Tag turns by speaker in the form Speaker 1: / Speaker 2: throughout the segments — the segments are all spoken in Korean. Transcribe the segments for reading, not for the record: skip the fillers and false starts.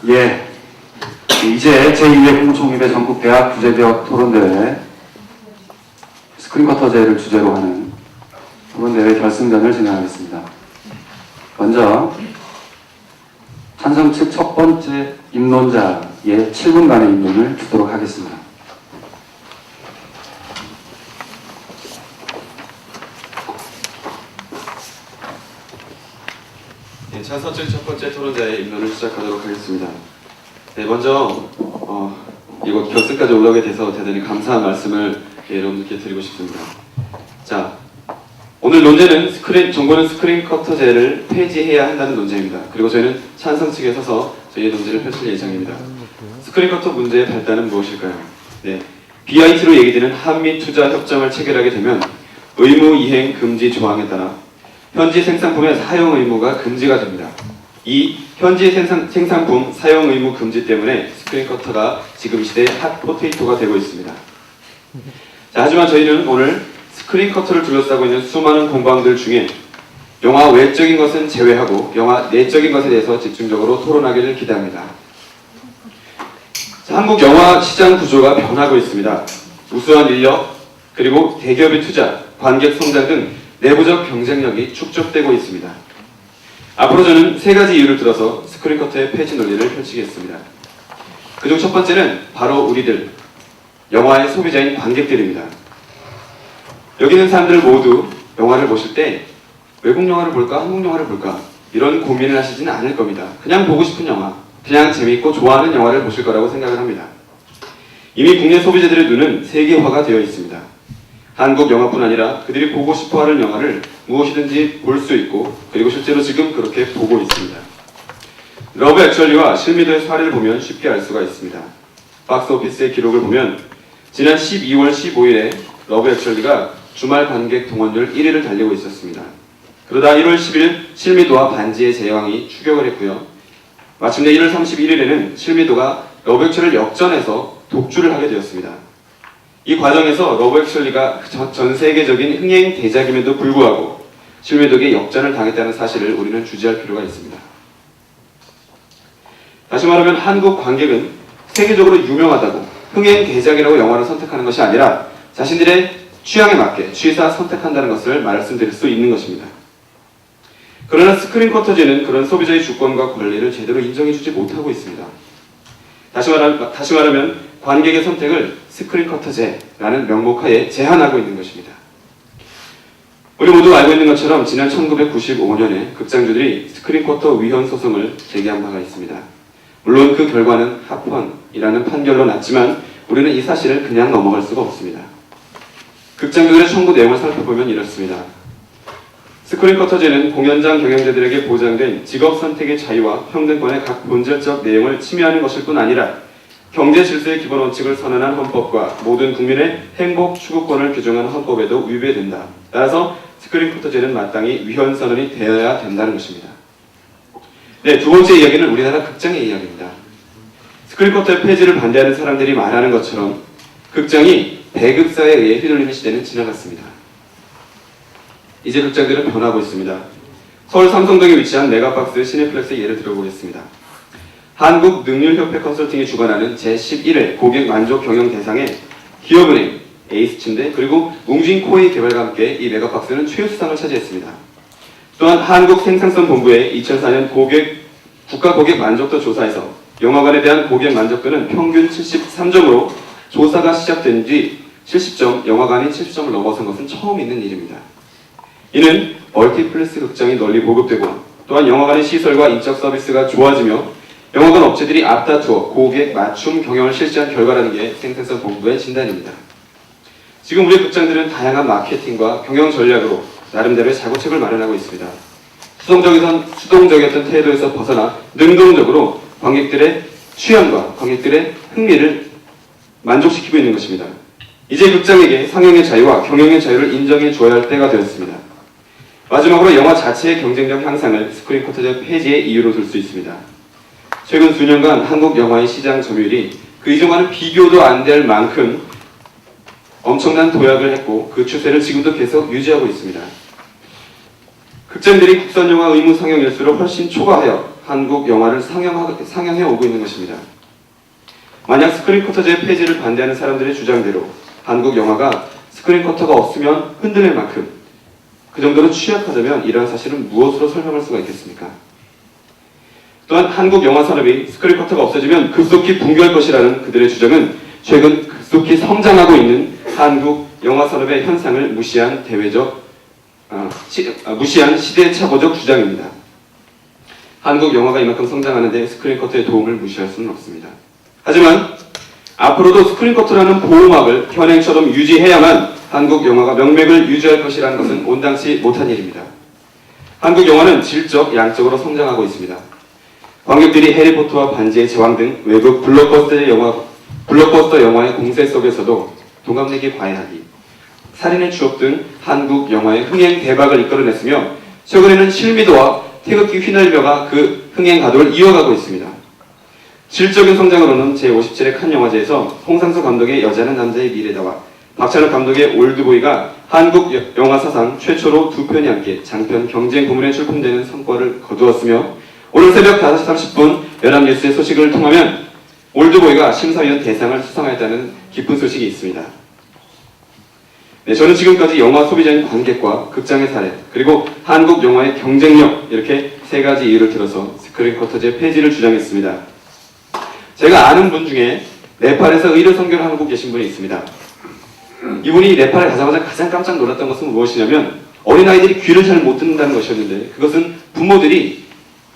Speaker 1: 예, 이제 제2회 공총입의 전국대학 부재대학 토론대회 스크린커터제를 주제로 하는 토론대회 결승전을 진행하겠습니다. 먼저 찬성 측 첫 번째 입론자의 7분간의 입론을 듣도록 하겠습니다.
Speaker 2: 찬성 측 첫 번째 토론자의 입론을 시작하도록 하겠습니다. 네, 먼저 이곳 결승까지 올라오게 돼서 대단히 감사한 말씀을 여러분들께 드리고 싶습니다. 자, 오늘 논제는 정부는 스크린커터제를 폐지해야 한다는 논제입니다. 그리고 저희는 찬성 측에 서서 저희의 논제를 펼칠 예정입니다. 스크린커터 문제의 발단은 무엇일까요? 네, BIT로 얘기되는 한미 투자 협정을 체결하게 되면 의무 이행 금지 조항에 따라 현지 생산품의 사용 의무가 금지가 됩니다. 이 현지 생산품 사용 의무 금지 때문에 스크린커터가 지금 시대의 핫포테이토가 되고 있습니다. 자, 하지만 저희는 오늘 스크린커터를 둘러싸고 있는 수많은 공방들 중에 영화 외적인 것은 제외하고 영화 내적인 것에 대해서 집중적으로 토론하기를 기대합니다. 자, 한국 영화 시장 구조가 변하고 있습니다. 우수한 인력, 그리고 대기업의 투자, 관객 성장 등 내부적 경쟁력이 축적되고 있습니다. 앞으로 저는 세 가지 이유를 들어서 스크린커터의 폐지 논리를 펼치겠습니다. 그중 첫 번째는 바로 우리들, 영화의 소비자인 관객들입니다. 여기 있는 사람들 모두 영화를 보실 때 외국 영화를 볼까, 한국 영화를 볼까 이런 고민을 하시지는 않을 겁니다. 그냥 보고 싶은 영화, 그냥 재미있고 좋아하는 영화를 보실 거라고 생각을 합니다. 이미 국내 소비자들의 눈은 세계화가 되어 있습니다. 한국 영화뿐 아니라 그들이 보고 싶어하는 영화를 무엇이든지 볼 수 있고, 그리고 실제로 지금 그렇게 보고 있습니다. 러브 액츄얼리와 실미도의 사례를 보면 쉽게 알 수가 있습니다. 박스오피스의 기록을 보면 지난 12월 15일에 러브 액츄얼리가 주말 관객 동원율 1위를 달리고 있었습니다. 그러다 1월 10일 실미도와 반지의 제왕이 추격을 했고요. 마침내 1월 31일에는 실미도가 러브 액츄얼리를 역전해서 독주를 하게 되었습니다. 이 과정에서 러브 액츄얼리가 전 세계적인 흥행 대작임에도 불구하고 실미도에게 역전을 당했다는 사실을 우리는 주지할 필요가 있습니다. 다시 말하면 한국 관객은 세계적으로 유명하다고 흥행 대작이라고 영화를 선택하는 것이 아니라 자신들의 취향에 맞게 취사 선택한다는 것을 말씀드릴 수 있는 것입니다. 그러나 스크린커터제는 그런 소비자의 주권과 권리를 제대로 인정해주지 못하고 있습니다. 다시 말하면 관객의 선택을 스크린커터제라는 명목하에 제한하고 있는 것입니다. 우리 모두 알고 있는 것처럼 지난 1995년에 극장주들이 스크린커터 위헌 소송을 제기한 바가 있습니다. 물론 그 결과는 합헌이라는 판결로 났지만 우리는 이 사실을 그냥 넘어갈 수가 없습니다. 극장주들의 청구 내용을 살펴보면 이렇습니다. 스크린커터제는 공연장 경영자들에게 보장된 직업 선택의 자유와 평등권의 각 본질적 내용을 침해하는 것일 뿐 아니라 경제 질서의 기본 원칙을 선언한 헌법과 모든 국민의 행복 추구권을 규정한 헌법에도 위배된다. 따라서 스크린커터제는 마땅히 위헌 선언이 되어야 된다는 것입니다. 네, 두 번째 이야기는 우리나라 극장의 이야기입니다. 스크린커터 폐지를 반대하는 사람들이 말하는 것처럼 극장이 배급사에 의해 휘둘리는 시대는 지나갔습니다. 이제 극장들은 변하고 있습니다. 서울 삼성동에 위치한 메가박스 시네플렉스의 예를 들어보겠습니다. 한국능률협회 컨설팅이 주관하는 제11회 고객 만족 경영 대상에 기업은행, 에이스침대, 그리고 웅진코웨이 개발과 함께 이 메가박스는 최우수상을 차지했습니다. 또한 한국생산성본부의 2004년 국가 고객 만족도 조사에서 영화관에 대한 고객 만족도는 평균 73점으로 조사가 시작된 뒤 70점, 영화관이 70점을 넘어선 것은 처음 있는 일입니다. 이는 멀티플렉스 극장이 널리 보급되고 또한 영화관의 시설과 인적 서비스가 좋아지며 영화관 업체들이 앞다투어 고객 맞춤 경영을 실시한 결과라는 게 생산성 본부의 진단입니다. 지금 우리 극장들은 다양한 마케팅과 경영 전략으로 나름대로의 자구책을 마련하고 있습니다. 수동적이었던 태도에서 벗어나 능동적으로 관객들의 취향과 관객들의 흥미를 만족시키고 있는 것입니다. 이제 극장에게 상영의 자유와 경영의 자유를 인정해 줘야 할 때가 되었습니다. 마지막으로 영화 자체의 경쟁력 향상을 스크린 쿼터제 폐지의 이유로 들 수 있습니다. 최근 수년간 한국 영화의 시장 점유율이 그 이전과는 비교도 안 될 만큼 엄청난 도약을 했고 그 추세를 지금도 계속 유지하고 있습니다. 극장들이 국산 영화 의무 상영 일수를 훨씬 초과하여 한국 영화를 상영해 오고 있는 것입니다. 만약 스크린 쿼터제 폐지를 반대하는 사람들의 주장대로 한국 영화가 스크린 쿼터가 없으면 흔들릴 만큼 그 정도로 취약하다면 이러한 사실은 무엇으로 설명할 수가 있겠습니까? 또한 한국 영화 산업이 스크린 쿼터가 없어지면 급속히 붕괴할 것이라는 그들의 주장은 최근 급속히 성장하고 있는 한국 영화 산업의 현상을 무시한 무시한 시대착오적 주장입니다. 한국 영화가 이만큼 성장하는데 스크린 쿼터의 도움을 무시할 수는 없습니다. 하지만 앞으로도 스크린 쿼터라는 보호막을 현행처럼 유지해야만 한국 영화가 명맥을 유지할 것이라는 것은 온당치 못한 일입니다. 한국 영화는 질적, 양적으로 성장하고 있습니다. 관객들이 해리포터와 반지의 제왕 등 외국 블록버스터 영화의 공세 속에서도 동갑내기 과외하기, 살인의 추억 등 한국 영화의 흥행 대박을 이끌어냈으며 최근에는 실미도와 태극기 휘날려가 그 흥행 가도를 이어가고 있습니다. 질적인 성장으로는 제57회 칸 영화제에서 홍상수 감독의 여자는 남자의 미래다와 박찬욱 감독의 올드보이가 한국 영화 사상 최초로 두 편이 함께 장편 경쟁 부문에 출품되는 성과를 거두었으며 오늘 새벽 5시 30분 연합뉴스의 소식을 통하면 올드보이가 심사위원 대상을 수상하였다는 기쁜 소식이 있습니다. 네, 저는 지금까지 영화 소비자인 관객과 극장의 사례 그리고 한국 영화의 경쟁력 이렇게 세 가지 이유를 들어서 스크린 쿼터제 폐지를 주장했습니다. 제가 아는 분 중에 네팔에서 의료 선교를 하고 계신 분이 있습니다. 이분이 네팔에 가자마자 가장 깜짝 놀랐던 것은 무엇이냐면 어린아이들이 귀를 잘 못 듣는다는 것이었는데 그것은 부모들이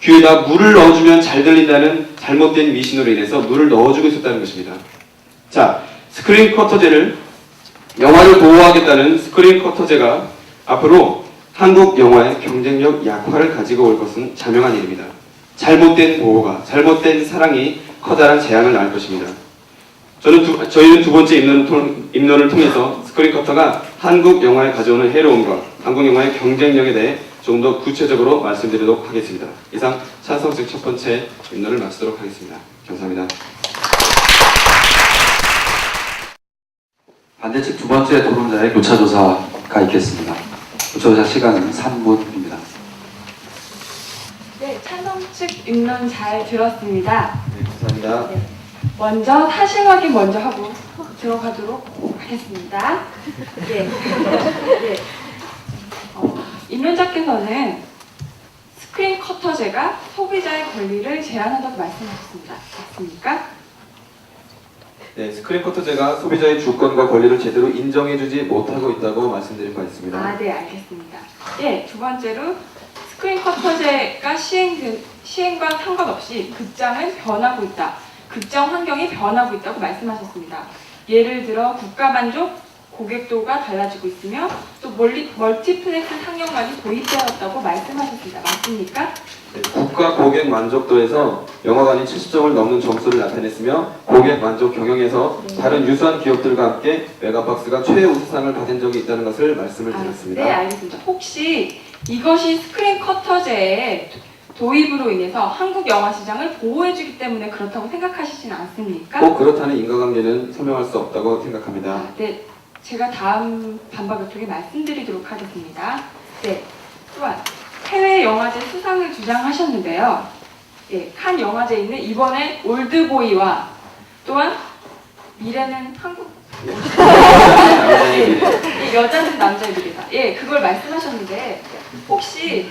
Speaker 2: 귀에다 물을 넣어주면 잘 들린다는 잘못된 미신으로 인해서 물을 넣어주고 있었다는 것입니다. 자, 스크린 쿼터제를 영화를 보호하겠다는 스크린 쿼터제가 앞으로 한국 영화의 경쟁력 약화를 가지고 올 것은 자명한 일입니다. 잘못된 보호가, 잘못된 사랑이 커다란 재앙을 낳을 것입니다. 저희는 두 번째 입론을 통해서 스크린 쿼터가 한국 영화에 가져오는 해로움과 한국 영화의 경쟁력에 대해 조금 더 구체적으로 말씀드리도록 하겠습니다. 이상 찬성측 첫 번째 입론을 마치도록 하겠습니다. 감사합니다.
Speaker 1: 반대측 두 번째 토론자의 교차조사가 있겠습니다. 교차조사 시간은 3분입니다.
Speaker 3: 네, 찬성 측 입론 잘 들었습니다.
Speaker 2: 네, 감사합니다.
Speaker 3: 네, 먼저 사실 확인 먼저 하고 들어가도록 하겠습니다. 네. 네. 입론자께서는 스크린 커터제가 소비자의 권리를 제한한다고 말씀하셨습니다. 맞습니까?
Speaker 2: 네, 스크린 쿼터제가 소비자의 주권과 권리를 제대로 인정해주지 못하고 있다고 말씀드린 바 있습니다.
Speaker 3: 아, 네, 알겠습니다. 네, 두 번째로 스크린 커터제가 시행과 상관없이 극장은 변하고 있다. 극장 환경이 변하고 있다고 말씀하셨습니다. 예를 들어 국가 만족, 고객도가 달라지고 있으며 또 멀티플렉스 상영관이 도입되었다고 말씀하셨습니다. 맞습니까?
Speaker 2: 네, 국가 고객 만족도에서 영화관이 70점을 넘는 점수를 나타냈으며 고객 만족 경영에서 다른 유수한 기업들과 함께 메가박스가 최우수상을 받은 적이 있다는 것을 말씀을 드렸습니다.
Speaker 3: 네, 알겠습니다. 혹시 이것이 스크린 커터제의 도입으로 인해서 한국 영화 시장을 보호해주기 때문에 그렇다고 생각하시지는 않습니까?
Speaker 2: 꼭 그렇다는 인과관계는 설명할 수 없다고 생각합니다.
Speaker 3: 네, 제가 다음 반박을 통해 말씀드리도록 하겠습니다. 네, 또한 해외 영화제 수상을 주장하셨는데요. 예, 칸 영화제에 있는 이번에 올드보이와 또한 미래는 한국 예, 여자는 남자의 미래다. 예, 그걸 말씀하셨는데 혹시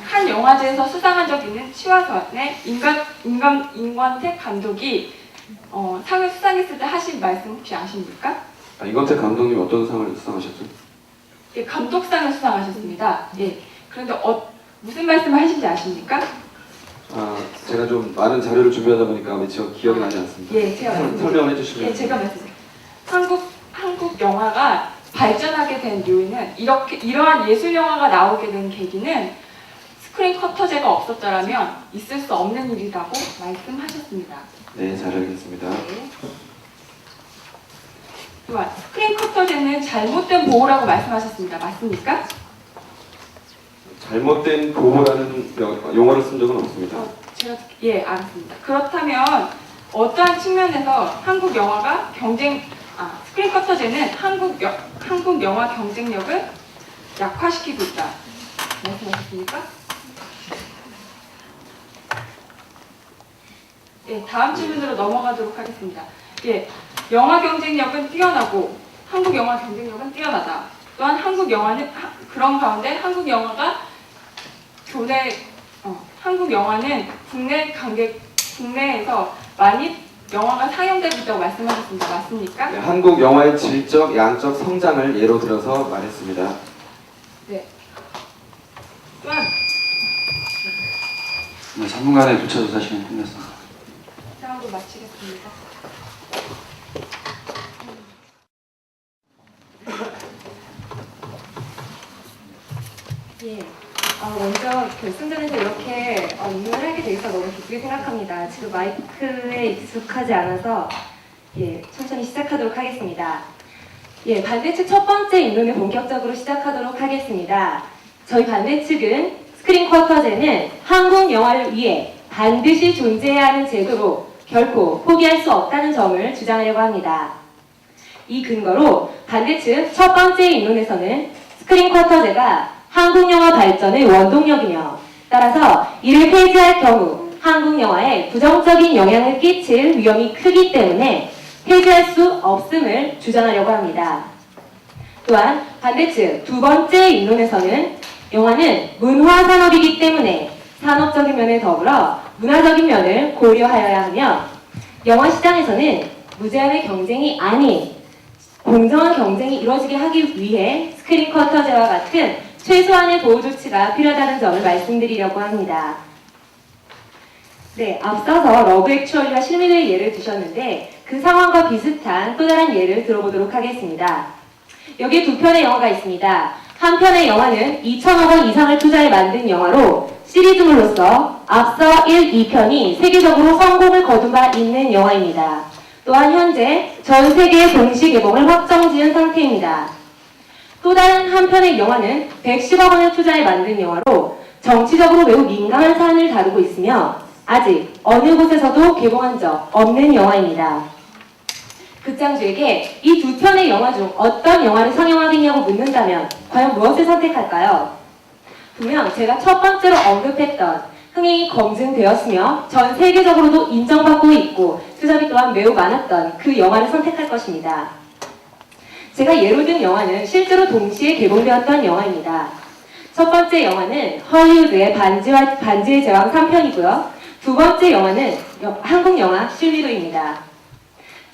Speaker 3: 칸 영화제에서 수상한 적 있는 치화선의 임관택 감독이 상을 수상했을 때 하신 말씀 혹시 아십니까?
Speaker 2: 임관택 감독님 어떤 상을 수상하셨죠?
Speaker 3: 예, 감독상을 수상하셨습니다. 예, 그런데 무슨 말씀을 하신지 아십니까?
Speaker 2: 제가 좀 많은 자료를 준비하다 보니까 미처 기억이 나지 않습니다.
Speaker 3: 예, 제가
Speaker 2: 설명을 해주시면.
Speaker 3: 예, 제가 말씀드릴게요. 한국 영화가 발전하게 된 요인은 이러한 예술 영화가 나오게 된 계기는 스크린 커터제가 없었더라면 있을 수 없는 일이라고 말씀하셨습니다.
Speaker 2: 네, 잘 알겠습니다.
Speaker 3: 네. 또한 스크린 커터제는 잘못된 보호라고 말씀하셨습니다. 맞습니까?
Speaker 2: 잘못된 보호라는 용어를 쓴 적은 없습니다.
Speaker 3: 예, 알았습니다. 그렇다면 어떠한 측면에서 한국 영화가 스크린 커터제는 한국 영화 경쟁력을 약화시키고 있다 말씀하셨습니까? 예, 다음 질문으로 넘어가도록 하겠습니다. 예, 영화 경쟁력은 뛰어나고 한국 영화 경쟁력은 뛰어나다. 또한 그런 가운데 한국 영화는 국내에서 많이 영화가 상영되고 있다고 말씀하셨습니다. 맞습니까?
Speaker 2: 네, 한국 영화의 질적, 양적 성장을 예로 들어서 말했습니다.
Speaker 3: 네. 또한
Speaker 1: 3분간의 교차 조사 시간이 끝났습니다.
Speaker 3: 이상으로 마치겠습니다.
Speaker 4: 예. 먼저 결승전에서 이렇게 인문을 하게 돼 있어 너무 기쁘게 생각합니다. 지금 마이크에 익숙하지 않아서 천천히 시작하도록 하겠습니다. 반대 측 첫 번째 인문을 본격적으로 시작하도록 하겠습니다. 저희 반대 측은 스크린 쿼터제는 한국 영화를 위해 반드시 존재해야 하는 제도로 결코 포기할 수 없다는 점을 주장하려고 합니다. 이 근거로 반대 측 첫 번째 인론에서는 스크린 쿼터제가 한국 영화 발전의 원동력이며 따라서 이를 폐지할 경우 한국 영화에 부정적인 영향을 끼칠 위험이 크기 때문에 폐지할 수 없음을 주장하려고 합니다. 또한 반대측 두 번째 인론에서는 영화는 문화 산업이기 때문에 산업적인 면에 더불어 문화적인 면을 고려하여야 하며 영화 시장에서는 무제한의 경쟁이 아닌 공정한 경쟁이 이루어지게 하기 위해 스크린 커터제와 같은 최소한의 보호 조치가 필요하다는 점을 말씀드리려고 합니다. 앞서서 러브 액츄얼리와 실미도의 예를 드셨는데 그 상황과 비슷한 또 다른 예를 들어보도록 하겠습니다. 여기에 두 편의 영화가 있습니다. 한 편의 영화는 2천억 원 이상을 투자해 만든 영화로 시리즈물로서 앞서 1, 2편이 세계적으로 성공을 거둔 바 있는 영화입니다. 또한 현재 전 세계의 동시 개봉을 확정지은 상태입니다. 또 다른 한편의 영화는 110억 원을 투자해 만든 영화로 정치적으로 매우 민감한 사안을 다루고 있으며 아직 어느 곳에서도 개봉한 적 없는 영화입니다. 극장주에게 이 두 편의 영화 중 어떤 영화를 상영하겠냐고 묻는다면 과연 무엇을 선택할까요? 분명 제가 첫 번째로 언급했던 흥행이 검증되었으며 전 세계적으로도 인정받고 있고 투자비 또한 매우 많았던 그 영화를 선택할 것입니다. 제가 예로 든 영화는 실제로 동시에 개봉되었던 영화입니다. 첫 번째 영화는 헐리우드의 반지의 제왕 3편이고요. 두 번째 영화는 한국 영화 실미도입니다.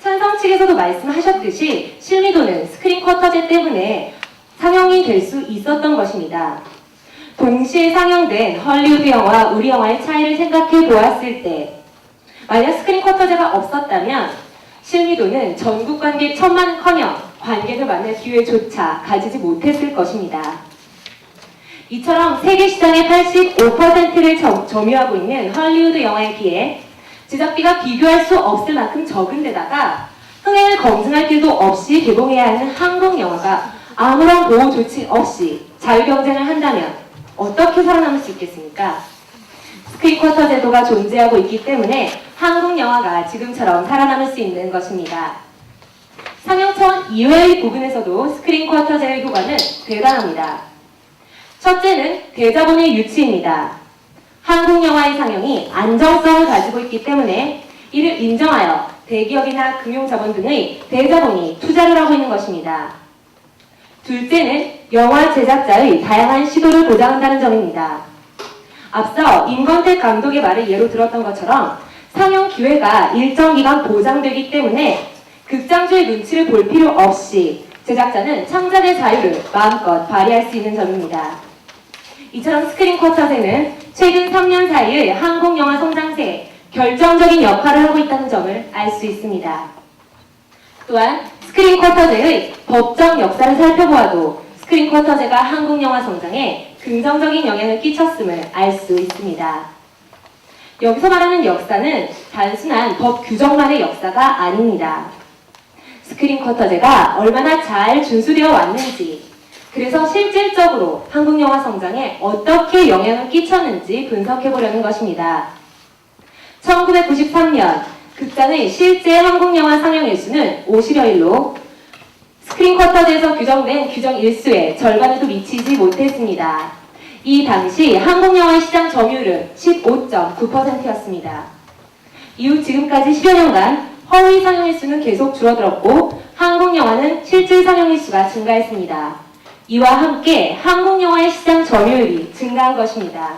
Speaker 4: 찬성 측에서도 말씀하셨듯이 실미도는 스크린 쿼터제 때문에 상영이 될 수 있었던 것입니다. 동시에 상영된 헐리우드 영화와 우리 영화의 차이를 생각해 보았을 때 만약 스크린 쿼터제가 없었다면 실미도는 전국 관객 1000만커녕 관객을 만날 기회조차 가지지 못했을 것입니다. 이처럼 세계 시장의 85%를 점유하고 있는 헐리우드 영화에 비해 제작비가 비교할 수 없을 만큼 적은 데다가 흥행을 검증할 길도 없이 개봉해야 하는 한국 영화가 아무런 보호 조치 없이 자유경쟁을 한다면 어떻게 살아남을 수 있겠습니까? 스크린 쿼터 제도가 존재하고 있기 때문에 한국 영화가 지금처럼 살아남을 수 있는 것입니다. 상영 차원 이외의 부분에서도 스크린 쿼터제의 효과는 대단합니다. 첫째는 대자본의 유치입니다. 한국 영화의 상영이 안정성을 가지고 있기 때문에 이를 인정하여 대기업이나 금융자본 등의 대자본이 투자를 하고 있는 것입니다. 둘째는 영화 제작자의 다양한 시도를 보장한다는 점입니다. 앞서 임건택 감독의 말을 예로 들었던 것처럼 상영 기회가 일정 기간 보장되기 때문에 극장주의 눈치를 볼 필요 없이 제작자는 창작의 자유를 마음껏 발휘할 수 있는 점입니다. 이처럼 스크린 쿼터제는 최근 3년 사이의 한국 영화 성장세에 결정적인 역할을 하고 있다는 점을 알 수 있습니다. 또한 스크린 쿼터제의 법적 역사를 살펴보아도 스크린 쿼터제가 한국 영화 성장에 긍정적인 영향을 끼쳤음을 알 수 있습니다. 여기서 말하는 역사는 단순한 법 규정만의 역사가 아닙니다. 스크린 쿼터제가 얼마나 잘 준수되어 왔는지, 그래서 실질적으로 한국 영화 성장에 어떻게 영향을 끼쳤는지 분석해 보려는 것입니다. 1993년 극장의 실제 한국 영화 상영 일수는 50여일로 스크린 쿼터제에서 규정된 규정 일수의 절반에도 미치지 못했습니다. 이 당시 한국 영화의 시장 점유율은 15.9%였습니다. 이후 지금까지 10여 년간 허위 상영 일수는 계속 줄어들었고 한국 영화는 실질 상영 일수가 증가했습니다. 이와 함께 한국 영화의 시장 점유율이 증가한 것입니다.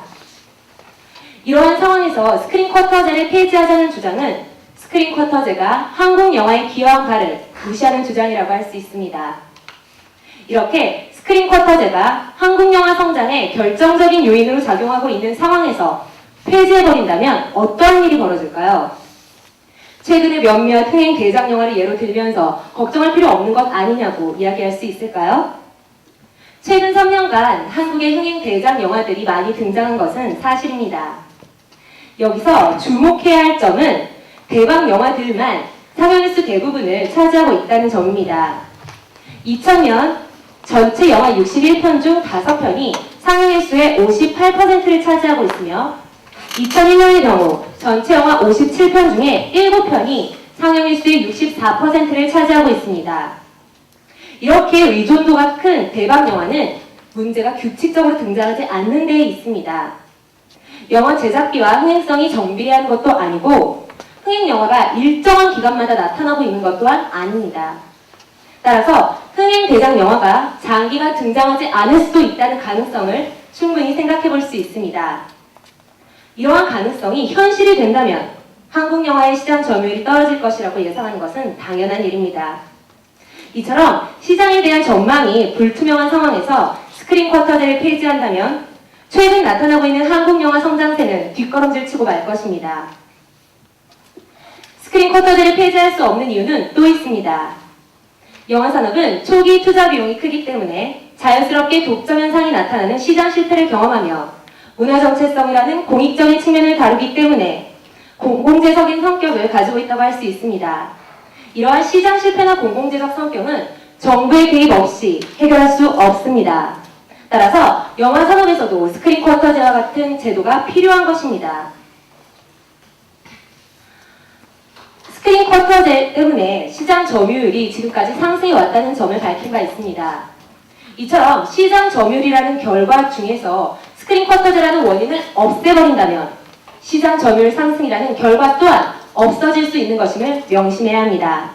Speaker 4: 이러한 상황에서 스크린 쿼터제를 폐지하자는 주장은 스크린 쿼터제가 한국 영화의 기여한 바를 무시하는 주장이라고 할 수 있습니다. 이렇게 스크린 쿼터제가 한국 영화 성장에 결정적인 요인으로 작용하고 있는 상황에서 폐지해버린다면 어떠한 일이 벌어질까요? 최근에 몇몇 흥행 대작 영화를 예로 들면서 걱정할 필요 없는 것 아니냐고 이야기할 수 있을까요? 최근 3년간 한국의 흥행 대작 영화들이 많이 등장한 것은 사실입니다. 여기서 주목해야 할 점은 대박 영화들만 상영일수 대부분을 차지하고 있다는 점입니다. 2000년 전체 영화 61편 중 5편이 상영일수의 58%를 차지하고 있으며 2001년의 경우 전체 영화 57편 중에 7편이 상영일수의 64%를 차지하고 있습니다. 이렇게 의존도가 큰 대박 영화는 문제가 규칙적으로 등장하지 않는 데에 있습니다. 영화 제작비와 흥행성이 정비례하는 것도 아니고 흥행 영화가 일정한 기간마다 나타나고 있는 것 또한 아닙니다. 따라서 흥행 대작 영화가 장기간 등장하지 않을 수도 있다는 가능성을 충분히 생각해 볼 수 있습니다. 이러한 가능성이 현실이 된다면 한국 영화의 시장 점유율이 떨어질 것이라고 예상하는 것은 당연한 일입니다. 이처럼 시장에 대한 전망이 불투명한 상황에서 스크린 쿼터제를 폐지한다면 최근 나타나고 있는 한국 영화 성장세는 뒷걸음질 치고 말 것입니다. 스크린 쿼터제를 폐지할 수 없는 이유는 또 있습니다. 영화 산업은 초기 투자 비용이 크기 때문에 자연스럽게 독점 현상이 나타나는 시장 실패를 경험하며 문화 정체성이라는 공익적인 측면을 다루기 때문에 공공재적인 성격을 가지고 있다고 할 수 있습니다. 이러한 시장 실패나 공공재적 성격은 정부의 개입 없이 해결할 수 없습니다. 따라서 영화 산업에서도 스크린 쿼터제와 같은 제도가 필요한 것입니다. 스크린 쿼터제 때문에 시장 점유율이 지금까지 상승해 왔다는 점을 밝힌 바 있습니다. 이처럼 시장 점유율이라는 결과 중에서 스크린 쿼터제라는 원인을 없애버린다면 시장 점유율 상승이라는 결과 또한 없어질 수 있는 것임을 명심해야 합니다.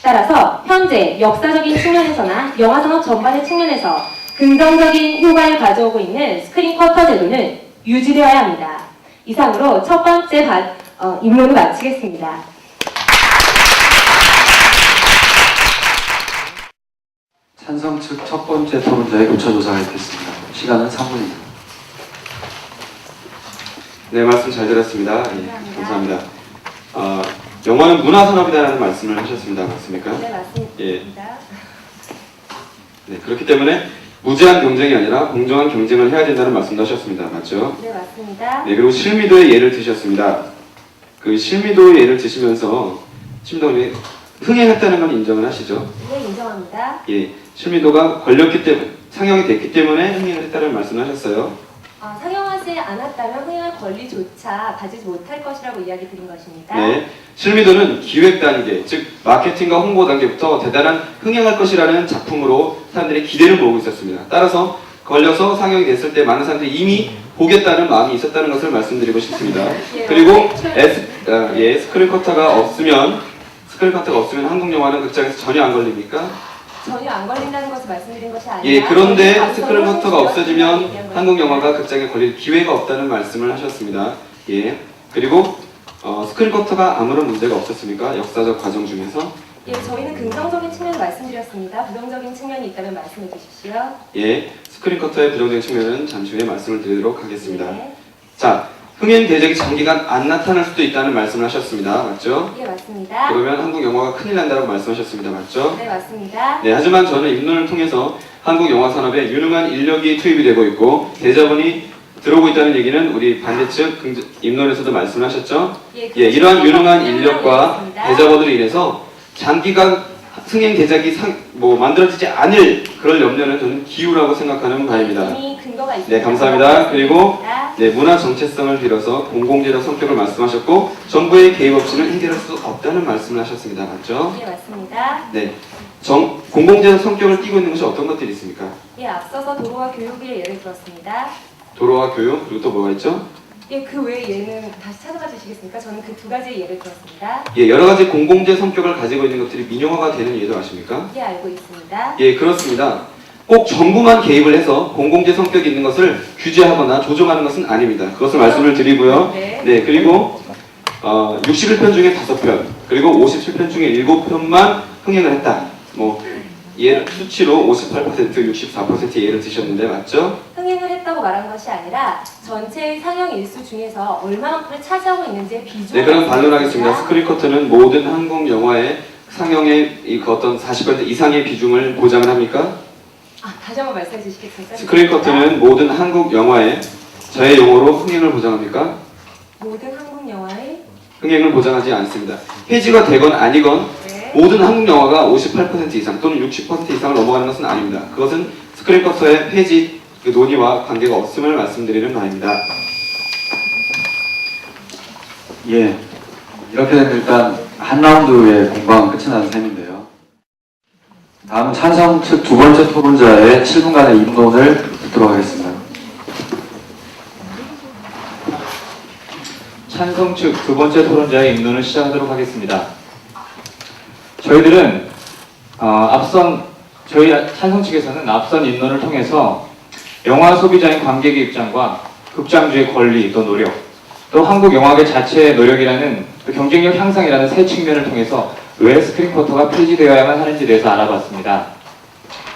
Speaker 4: 따라서 현재 역사적인 측면에서나 영화 산업 전반의 측면에서 긍정적인 효과를 가져오고 있는 스크린 쿼터 제도는 유지되어야 합니다. 이상으로 첫 번째 입론을 마치겠습니다.
Speaker 1: 찬성 측 첫 번째 토론자의 교차조사가 있겠습니다. 시간은 3분입니다.
Speaker 2: 네, 말씀 잘 들었습니다. 예, 감사합니다. 영화는 문화산업이라는 말씀을 하셨습니다. 맞습니까?
Speaker 4: 네, 맞습니다.
Speaker 2: 예. 네, 그렇기 때문에 무제한 경쟁이 아니라 공정한 경쟁을 해야 된다는 말씀도 하셨습니다. 맞죠?
Speaker 4: 네, 맞습니다.
Speaker 2: 네, 그리고 실미도의 예를 드셨습니다. 그 실미도의 예를 드시면서 실미도에 흥행했다는 건 인정을 하시죠?
Speaker 4: 네, 인정합니다.
Speaker 2: 예, 실미도가 걸렸기 때문에 상영이 됐기 때문에 흥행을 했다는 말씀을 하셨어요.
Speaker 4: 상영하지 않았다면 흥행할 권리조차 가지지 못할 것이라고 이야기 드린 것입니다.
Speaker 2: 네, 실미도는 기획 단계, 즉 마케팅과 홍보 단계부터 대단한 흥행할 것이라는 작품으로 사람들이 기대를 모으고 있었습니다. 따라서 걸려서 상영이 됐을 때 많은 사람들이 이미 보겠다는 마음이 있었다는 것을 말씀드리고 싶습니다. 그리고 스크린 커터가 없으면 한국 영화는 극장에서 전혀 안 걸립니까?
Speaker 4: 전혀 안 걸린다는 것을 말씀드린 것이 아니라
Speaker 2: 예, 그런데 스크린 커터가 없어지면 한국 영화가 극장에 걸릴 기회가 없다는 말씀을 하셨습니다. 예, 그리고 스크린 커터가 아무런 문제가 없었습니까? 역사적 과정 중에서?
Speaker 4: 예, 저희는 긍정적인 측면을 말씀드렸습니다. 부정적인 측면이 있다면 말씀해 주십시오.
Speaker 2: 예, 스크린 커터의 부정적인 측면은 잠시 후에 말씀을 드리도록 하겠습니다.
Speaker 4: 네.
Speaker 2: 자, 흥행 대작이 장기간 안 나타날 수도 있다는 말씀을 하셨습니다. 맞죠?
Speaker 4: 예, 맞습니다.
Speaker 2: 그러면 한국 영화가 큰일 난다고 말씀하셨습니다. 맞죠?
Speaker 4: 네, 맞습니다.
Speaker 2: 네, 하지만 저는 입론을 통해서 한국 영화 산업에 유능한 인력이 투입이 되고 있고 대자본이 들어오고 있다는 얘기는 우리 반대측 입론에서도 말씀하셨죠? 예, 이러한 유능한 인력과 대자본으로 인해서 장기간 승행 제작이 만들어지지 않을 그럴 염려는 저는 기우라고 생각하는 바입니다.
Speaker 4: 이미 근거가 있습니다.
Speaker 2: 네, 감사합니다. 그리고 네, 문화 정체성을 빌어서 공공재적 성격을 말씀하셨고 정부의 개입 없이는 해결할 수 없다는 말씀을 하셨습니다. 맞죠?
Speaker 4: 예, 맞습니다.
Speaker 2: 네, 공공재적 성격을 띠고 있는 것이 어떤 것들이 있습니까?
Speaker 4: 예, 앞서서 도로와 교육을 예를 들었습니다.
Speaker 2: 도로와 교육, 그리고 또 뭐가 있죠?
Speaker 4: 예, 그 외에 예는 다시 찾아봐 주시겠습니까? 저는 그 두 가지 예를 들었습니다.
Speaker 2: 예, 여러 가지 공공재 성격을 가지고 있는 것들이 민영화가 되는 예도 아십니까?
Speaker 4: 예, 알고 있습니다.
Speaker 2: 예, 그렇습니다. 꼭 정부만 개입을 해서 공공재 성격이 있는 것을 규제하거나 조정하는 것은 아닙니다. 그것을 말씀을 드리고요.
Speaker 4: 네.
Speaker 2: 네, 그리고 61편 중에 5편, 그리고 57편 중에 7편만 흥행을 했다. 수치로 58%, 64% 예를 드셨는데 맞죠?
Speaker 4: 흥행을 했다고 말한 것이 아니라 전체의 상영 일수 중에서 얼마만큼을 차지하고 있는지의 비중을
Speaker 2: 네, 그럼 반론하겠습니다.
Speaker 4: 말씀드립니다.
Speaker 2: 스크린커트는 모든 한국 영화의 상영의 어떤 40% 이상의 비중을 보장을 합니까?
Speaker 4: 다시 한번 말씀해 주시겠습니까?
Speaker 2: 스크린커트는 모든 한국 영화의 저의 용어로 흥행을 보장합니까?
Speaker 4: 모든 한국 영화의
Speaker 2: 흥행을 보장하지 않습니다. 폐지가 되건 아니건
Speaker 4: 네.
Speaker 2: 모든 한국 영화가 58% 이상 또는 60% 이상을 넘어가는 것은 아닙니다. 그것은 스크린커터의 폐지 논의와 관계가 없음을 말씀드리는 바입니다.
Speaker 1: 예, 이렇게 되면 일단 한 라운드의 공방은 끝이 나는 셈인데요. 다음은 찬성 측 두 번째 토론자의 7분간의 입론을 듣도록 하겠습니다.
Speaker 5: 찬성 측 두 번째 토론자의 입론을 시작하도록 하겠습니다. 저희들은 저희 찬성 측에서는 앞선 입론을 통해서 영화 소비자인 관객의 입장과 극장주의 권리 또 노력, 또 한국 영화계 자체의 노력이라는 또 경쟁력 향상이라는 세 측면을 통해서 왜 스크린쿼터가 폐지되어야만 하는지에 대해서 알아봤습니다.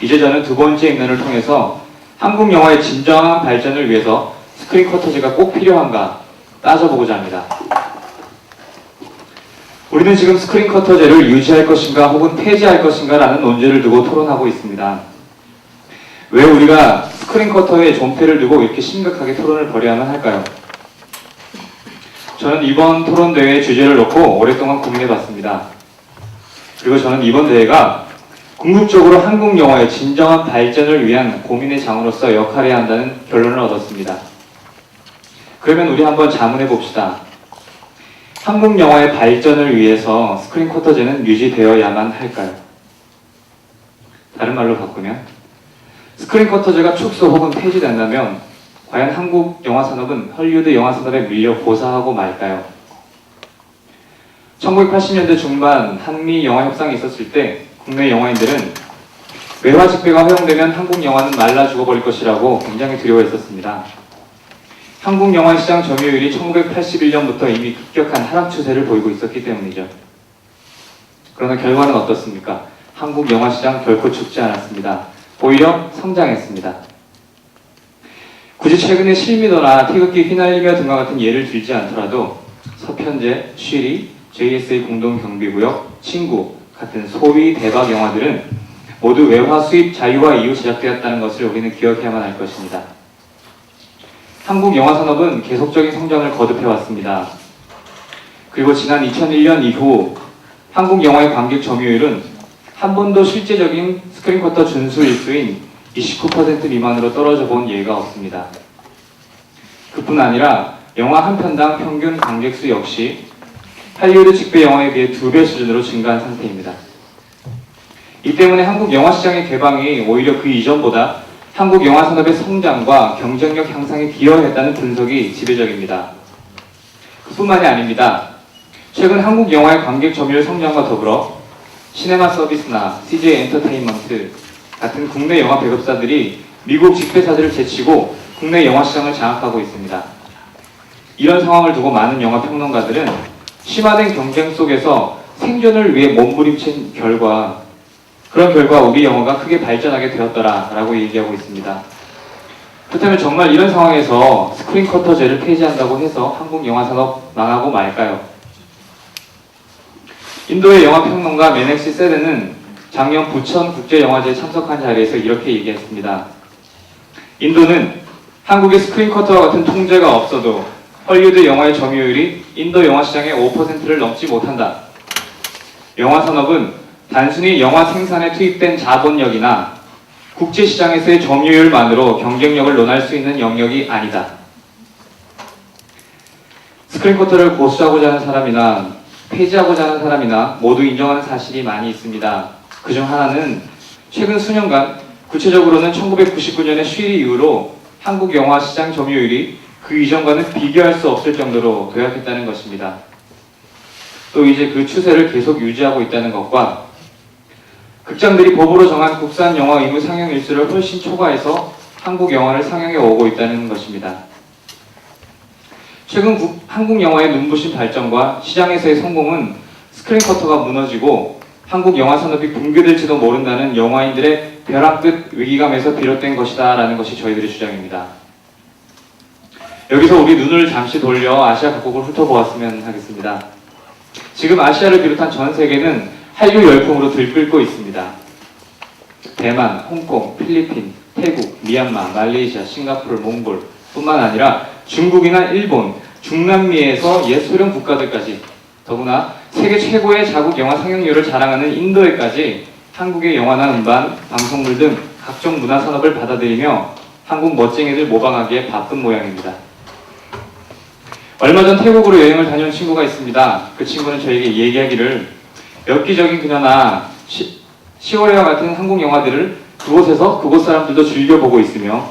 Speaker 5: 이제 저는 두 번째 입론을 통해서 한국 영화의 진정한 발전을 위해서 스크린쿼터제가 꼭 필요한가 따져보고자 합니다. 우리는 지금 스크린커터제를 유지할 것인가 혹은 폐지할 것인가 라는 논제를 두고 토론하고 있습니다. 왜 우리가 스크린커터의 존폐를 두고 이렇게 심각하게 토론을 벌여야만 할까요? 저는 이번 토론 대회의 주제를 놓고 오랫동안 고민해봤습니다. 그리고 저는 이번 대회가 궁극적으로 한국 영화의 진정한 발전을 위한 고민의 장으로서 역할해야 한다는 결론을 얻었습니다. 그러면 우리 한번 자문해 봅시다. 한국 영화의 발전을 위해서 스크린쿼터제는 유지되어야만 할까요? 다른 말로 바꾸면 스크린쿼터제가 축소 혹은 폐지된다면 과연 한국 영화 산업은 헐리우드 영화 산업에 밀려 고사하고 말까요? 1980년대 중반 한미 영화 협상이 있었을 때 국내 영화인들은 외화 직배가 허용되면 한국 영화는 말라 죽어버릴 것이라고 굉장히 두려워했었습니다. 한국 영화 시장 점유율이 1981년부터 이미 급격한 하락 추세를 보이고 있었기 때문이죠. 그러나 결과는 어떻습니까? 한국 영화 시장 결코 죽지 않았습니다. 오히려 성장했습니다. 굳이 최근에 실미도나 태극기 휘날리며 등과 같은 예를 들지 않더라도 서편제, 쉬리, JSA 공동경비구역, 친구 같은 소위 대박 영화들은 모두 외화 수입 자유화 이후 제작되었다는 것을 우리는 기억해야만 할 것입니다. 한국 영화 산업은 계속적인 성장을 거듭해왔습니다. 그리고 지난 2001년 이후 한국 영화의 관객 점유율은 한 번도 실제적인 스크린쿼터 준수 일수인 29% 미만으로 떨어져 본 예가 없습니다. 그뿐 아니라 영화 한 편당 평균 관객 수 역시 할리우드 직배 영화에 비해 2배 수준으로 증가한 상태입니다. 이 때문에 한국 영화 시장의 개방이 오히려 그 이전보다 한국 영화 산업의 성장과 경쟁력 향상에 기여했다는 분석이 지배적입니다. 그뿐만이 아닙니다. 최근 한국 영화의 관객 점유율 성장과 더불어 시네마 서비스나 CJ 엔터테인먼트 같은 국내 영화 배급사들이 미국 직배사들을 제치고 국내 영화 시장을 장악하고 있습니다. 이런 상황을 두고 많은 영화 평론가들은 심화된 경쟁 속에서 생존을 위해 몸부림친 그런 결과 우리 영화가 크게 발전하게 되었더라라고 얘기하고 있습니다. 그렇다면 정말 이런 상황에서 스크린쿼터제를 폐지한다고 해서 한국 영화 산업 망하고 말까요? 인도의 영화 평론가 메넥시 세르는 작년 부천 국제영화제에 참석한 자리에서 이렇게 얘기했습니다. 인도는 한국의 스크린쿼터와 같은 통제가 없어도 헐리우드 영화의 점유율이 인도 영화 시장의 5%를 넘지 못한다. 영화 산업은 단순히 영화 생산에 투입된 자본력이나 국제시장에서의 점유율만으로 경쟁력을 논할 수 있는 영역이 아니다. 스크린쿼터를 고수하고자 하는 사람이나 폐지하고자 하는 사람이나 모두 인정하는 사실이 많이 있습니다. 그중 하나는 최근 수년간, 구체적으로는 1999년의 쉬리 이후로 한국 영화 시장 점유율이 그 이전과는 비교할 수 없을 정도로 도약했다는 것입니다. 또 이제 그 추세를 계속 유지하고 있다는 것과 극장들이 법으로 정한 국산 영화 의무 상영 일수를 훨씬 초과해서 한국 영화를 상영해 오고 있다는 것입니다. 최근 한국 영화의 눈부신 발전과 시장에서의 성공은 스크린쿼터가 무너지고 한국 영화 산업이 붕괴될지도 모른다는 영화인들의 벼랑 끝 위기감에서 비롯된 것이다 라는 것이 저희들의 주장입니다. 여기서 우리 눈을 잠시 돌려 아시아 각국을 훑어보았으면 하겠습니다. 지금 아시아를 비롯한 전 세계는 한류 열풍으로 들끓고 있습니다. 대만, 홍콩, 필리핀, 태국, 미얀마, 말레이시아, 싱가포르, 몽골 뿐만 아니라 중국이나 일본, 중남미에서 옛 소련 국가들까지, 더구나 세계 최고의 자국 영화 상영률을 자랑하는 인도에까지 한국의 영화나 음반, 방송물 등 각종 문화 산업을 받아들이며 한국 멋쟁이들 모방하기에 바쁜 모양입니다. 얼마 전 태국으로 여행을 다녀온 친구가 있습니다. 그 친구는 저에게 얘기하기를 엽기적인 그녀나 10월에와 같은 한국 영화들을 그곳에서 그곳 사람들도 즐겨보고 있으며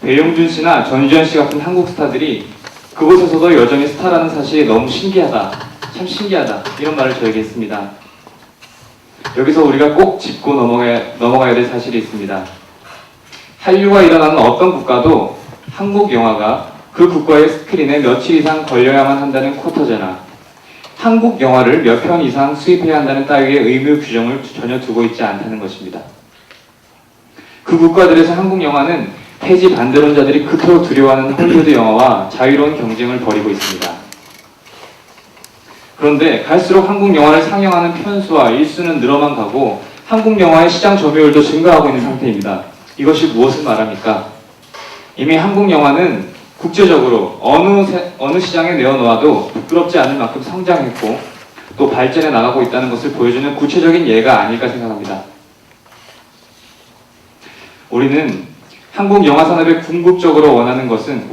Speaker 5: 배용준 씨나 전지현 씨 같은 한국 스타들이 그곳에서도 여전히 스타라는 사실이 너무 신기하다, 참 신기하다, 이런 말을 저에게 했습니다. 여기서 우리가 꼭 짚고 넘어가야 될 사실이 있습니다. 한류가 일어나는 어떤 국가도 한국 영화가 그 국가의 스크린에 며칠 이상 걸려야만 한다는 쿼터제나 한국 영화를 몇 편 이상 수입해야 한다는 따위의 의무 규정을 전혀 두고 있지 않다는 것입니다. 그 국가들에서 한국 영화는 폐지 반대론자들이 그토록 두려워하는 헐리우드 영화와 자유로운 경쟁을 벌이고 있습니다. 그런데 갈수록 한국 영화를 상영하는 편수와 일수는 늘어만 가고 한국 영화의 시장 점유율도 증가하고 있는 상태입니다. 이것이 무엇을 말합니까? 이미 한국 영화는 국제적으로 어느 시장에 내어놓아도 부끄럽지 않을 만큼 성장했고 또 발전해 나가고 있다는 것을 보여주는 구체적인 예가 아닐까 생각합니다. 우리가 한국 영화 산업에 궁극적으로 원하는 것은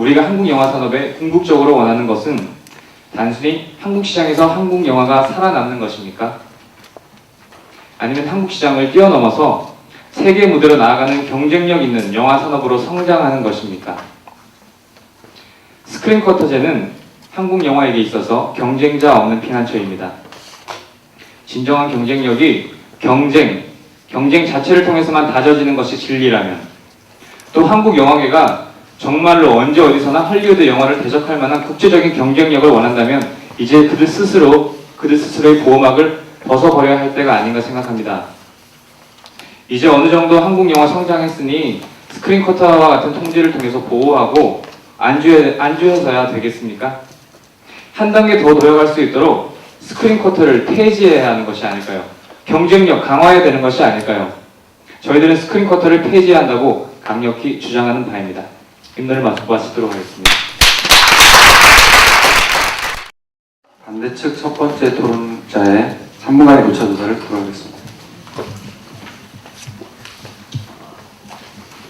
Speaker 5: 단순히 한국 시장에서 한국 영화가 살아남는 것입니까? 아니면 한국 시장을 뛰어넘어서 세계 무대로 나아가는 경쟁력 있는 영화 산업으로 성장하는 것입니까? 스크린쿼터제는 한국 영화에게 있어서 경쟁자 없는 피난처입니다. 진정한 경쟁력이 경쟁 자체를 통해서만 다져지는 것이 진리라면, 또 한국 영화계가 정말로 언제 어디서나 헐리우드 영화를 대적할 만한 국제적인 경쟁력을 원한다면 이제 그들 스스로의 보호막을 벗어버려야 할 때가 아닌가 생각합니다. 이제 어느 정도 한국 영화 성장했으니 스크린쿼터와 같은 통제를 통해서 보호하고 안주해서야 되겠습니까? 한 단계 더 도약할 수 있도록 스크린쿼터를 폐지해야 하는 것이 아닐까요? 경쟁력 강화해야 되는 것이 아닐까요? 저희들은 스크린쿼터를 폐지한다고 강력히 주장하는 바입니다. 인론을 마치도록 하겠습니다.
Speaker 1: 반대측 첫 번째 토론자의 3분간의 교차 조사를 들어가겠습니다.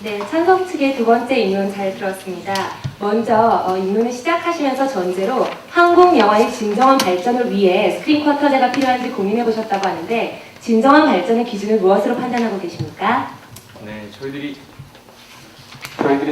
Speaker 4: 네, 찬성 측의 두 번째 입론 잘 들었습니다. 먼저 입론을 시작하시면서 전제로 한국 영화의 진정한 발전을 위해 스크린쿼터제가 필요한지 고민해 보셨다고 하는데 진정한 발전의 기준을 무엇으로 판단하고 계십니까?
Speaker 5: 네, 저희들이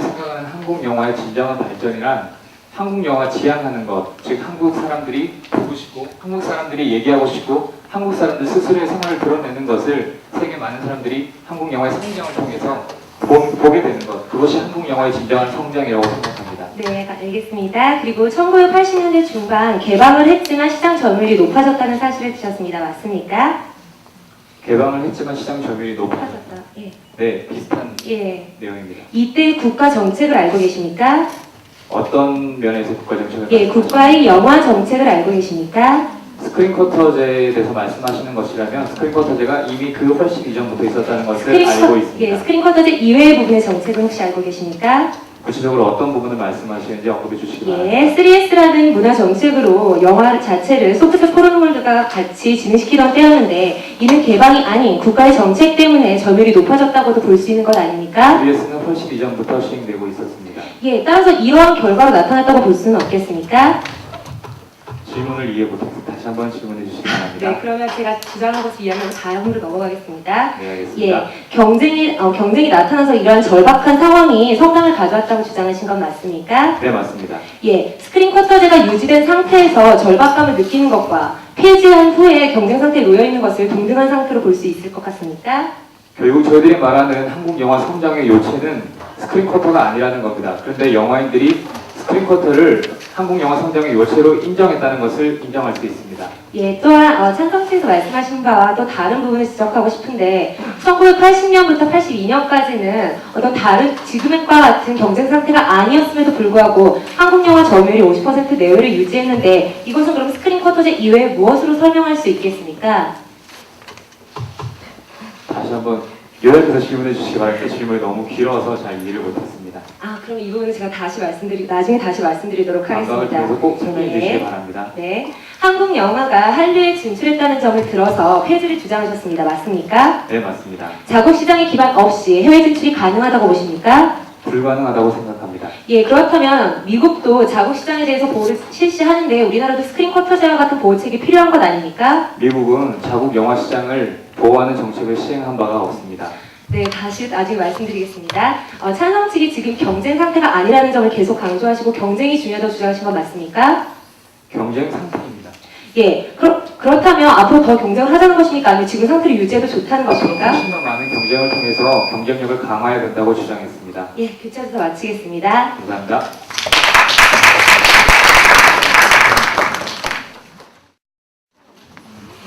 Speaker 5: 생각하는 한국 영화의 진정한 발전이란 한국 영화 지향하는 것, 즉 한국 사람들이 보고 싶고 한국 사람들이 얘기하고 싶고 한국 사람들 스스로의 생활을 드러내는 것을 세계 많은 사람들이 한국 영화의 성장을 통해서 보게 되는 것, 그것이 한국 영화의 진정한 성장이라고 생각합니다.
Speaker 4: 네, 알겠습니다. 그리고 1980년대 중반 개방을 했지만 시장 점유율이 높아졌다는 사실을 주셨습니다. 맞습니까?
Speaker 5: 개방을 했지만 시장 점유율이 높아졌다.
Speaker 4: 높아졌다. 예.
Speaker 5: 네, 비슷한
Speaker 4: 예.
Speaker 5: 내용입니다.
Speaker 4: 이때 국가 정책을 알고 계십니까?
Speaker 5: 어떤 면에서 국가 정책을
Speaker 4: 예, 국가의 영화 정책을 알고 계십니까?
Speaker 5: 스크린쿼터제에 대해서 말씀하시는 것이라면 스크린쿼터제가 이미 그 훨씬 이전부터 있었다는 것을 알고 있습니다.
Speaker 4: 예, 스크린쿼터제 이외의 부분의 정책은 혹시 알고 계십니까?
Speaker 5: 구체적으로 어떤 부분을 말씀하시는지 언급해 주시기 바랍니다.
Speaker 4: 예, 3S라는 문화 정책으로 영화 자체를 소프트 포르노물과 같이 진행시키던 때였는데 이는 개방이 아닌 국가의 정책 때문에 점유율이 높아졌다고도 볼 수 있는 것 아닙니까?
Speaker 5: 3S는 훨씬 이전부터 시행되고 있었습니다.
Speaker 4: 예, 따라서 이러한 결과로 나타났다고 볼 수는 없겠습니까?
Speaker 5: 질문을 이해 못해서 다시 한번 질문해 주시기 바랍니다.
Speaker 4: 네, 그러면 제가 주장한 것을 이해하면 다음으로 넘어가겠습니다.
Speaker 5: 네, 알겠습니다.
Speaker 4: 예, 경쟁이 나타나서 이러한 절박한 상황이 성장을 가져왔다고 주장하신 건 맞습니까?
Speaker 5: 네, 맞습니다.
Speaker 4: 예, 스크린 쿼터제가 유지된 상태에서 절박감을 느끼는 것과 폐지한 후에 경쟁 상태에 놓여 있는 것을 동등한 상태로 볼 수 있을 것 같습니까?
Speaker 5: 결국 저희들이 말하는 한국 영화 성장의 요체는 스크린 쿼터가 아니라는 겁니다. 그런데 영화인들이 스크린 쿼터를 한국 영화 성장의 요체로 인정했다는 것을 인정할 수 있습니다.
Speaker 4: 예, 또한 찬성씨에서 말씀하신 바와 또 다른 부분을 지적하고 싶은데 1980년부터 82년까지는 어떤 다른 지금과 같은 경쟁 상태가 아니었음에도 불구하고 한국 영화 점유율이 50% 내외를 유지했는데 이것은 그럼 스크린 쿼터제 이외에 무엇으로 설명할 수 있겠습니까?
Speaker 5: 다시 한번 요약해서 질문해 주시기 바랍니다. 질문이 너무 길어서 잘 이해를 못했습니다.
Speaker 4: 그럼 이 부분은 제가 나중에 다시 말씀드리도록
Speaker 5: 감각을
Speaker 4: 하겠습니다.
Speaker 5: 통해서 꼭 설명해
Speaker 4: 네.
Speaker 5: 주시기 바랍니다.
Speaker 4: 네, 한국 영화가 한류에 진출했다는 점을 들어서 폐지를 주장하셨습니다. 맞습니까?
Speaker 5: 네, 맞습니다.
Speaker 4: 자국 시장에 기반 없이 해외 진출이 가능하다고 보십니까?
Speaker 5: 불가능하다고 생각합니다.
Speaker 4: 예, 그렇다면 미국도 자국 시장에 대해서 보호를 실시하는데 우리나라도 스크린 쿼터제와 같은 보호책이 필요한 것 아닙니까?
Speaker 5: 미국은 자국 영화 시장을 보호하는 정책을 시행한 바가 없습니다.
Speaker 4: 네, 다시 나중에 말씀드리겠습니다. 찬성 측이 지금 경쟁 상태가 아니라는 점을 계속 강조하시고 경쟁이 중요하다고 주장하신 건 맞습니까?
Speaker 5: 경쟁 상태입니다.
Speaker 4: 예, 그렇다면 앞으로 더 경쟁을 하자는 것입니까? 아니면 지금 상태를 유지해도 좋다는 것입니까?
Speaker 5: 훨씬 더 많은 경쟁을 통해서 경쟁력을 강화해야 된다고 주장했습니다.
Speaker 4: 예, 교차에서 마치겠습니다.
Speaker 5: 감사합니다.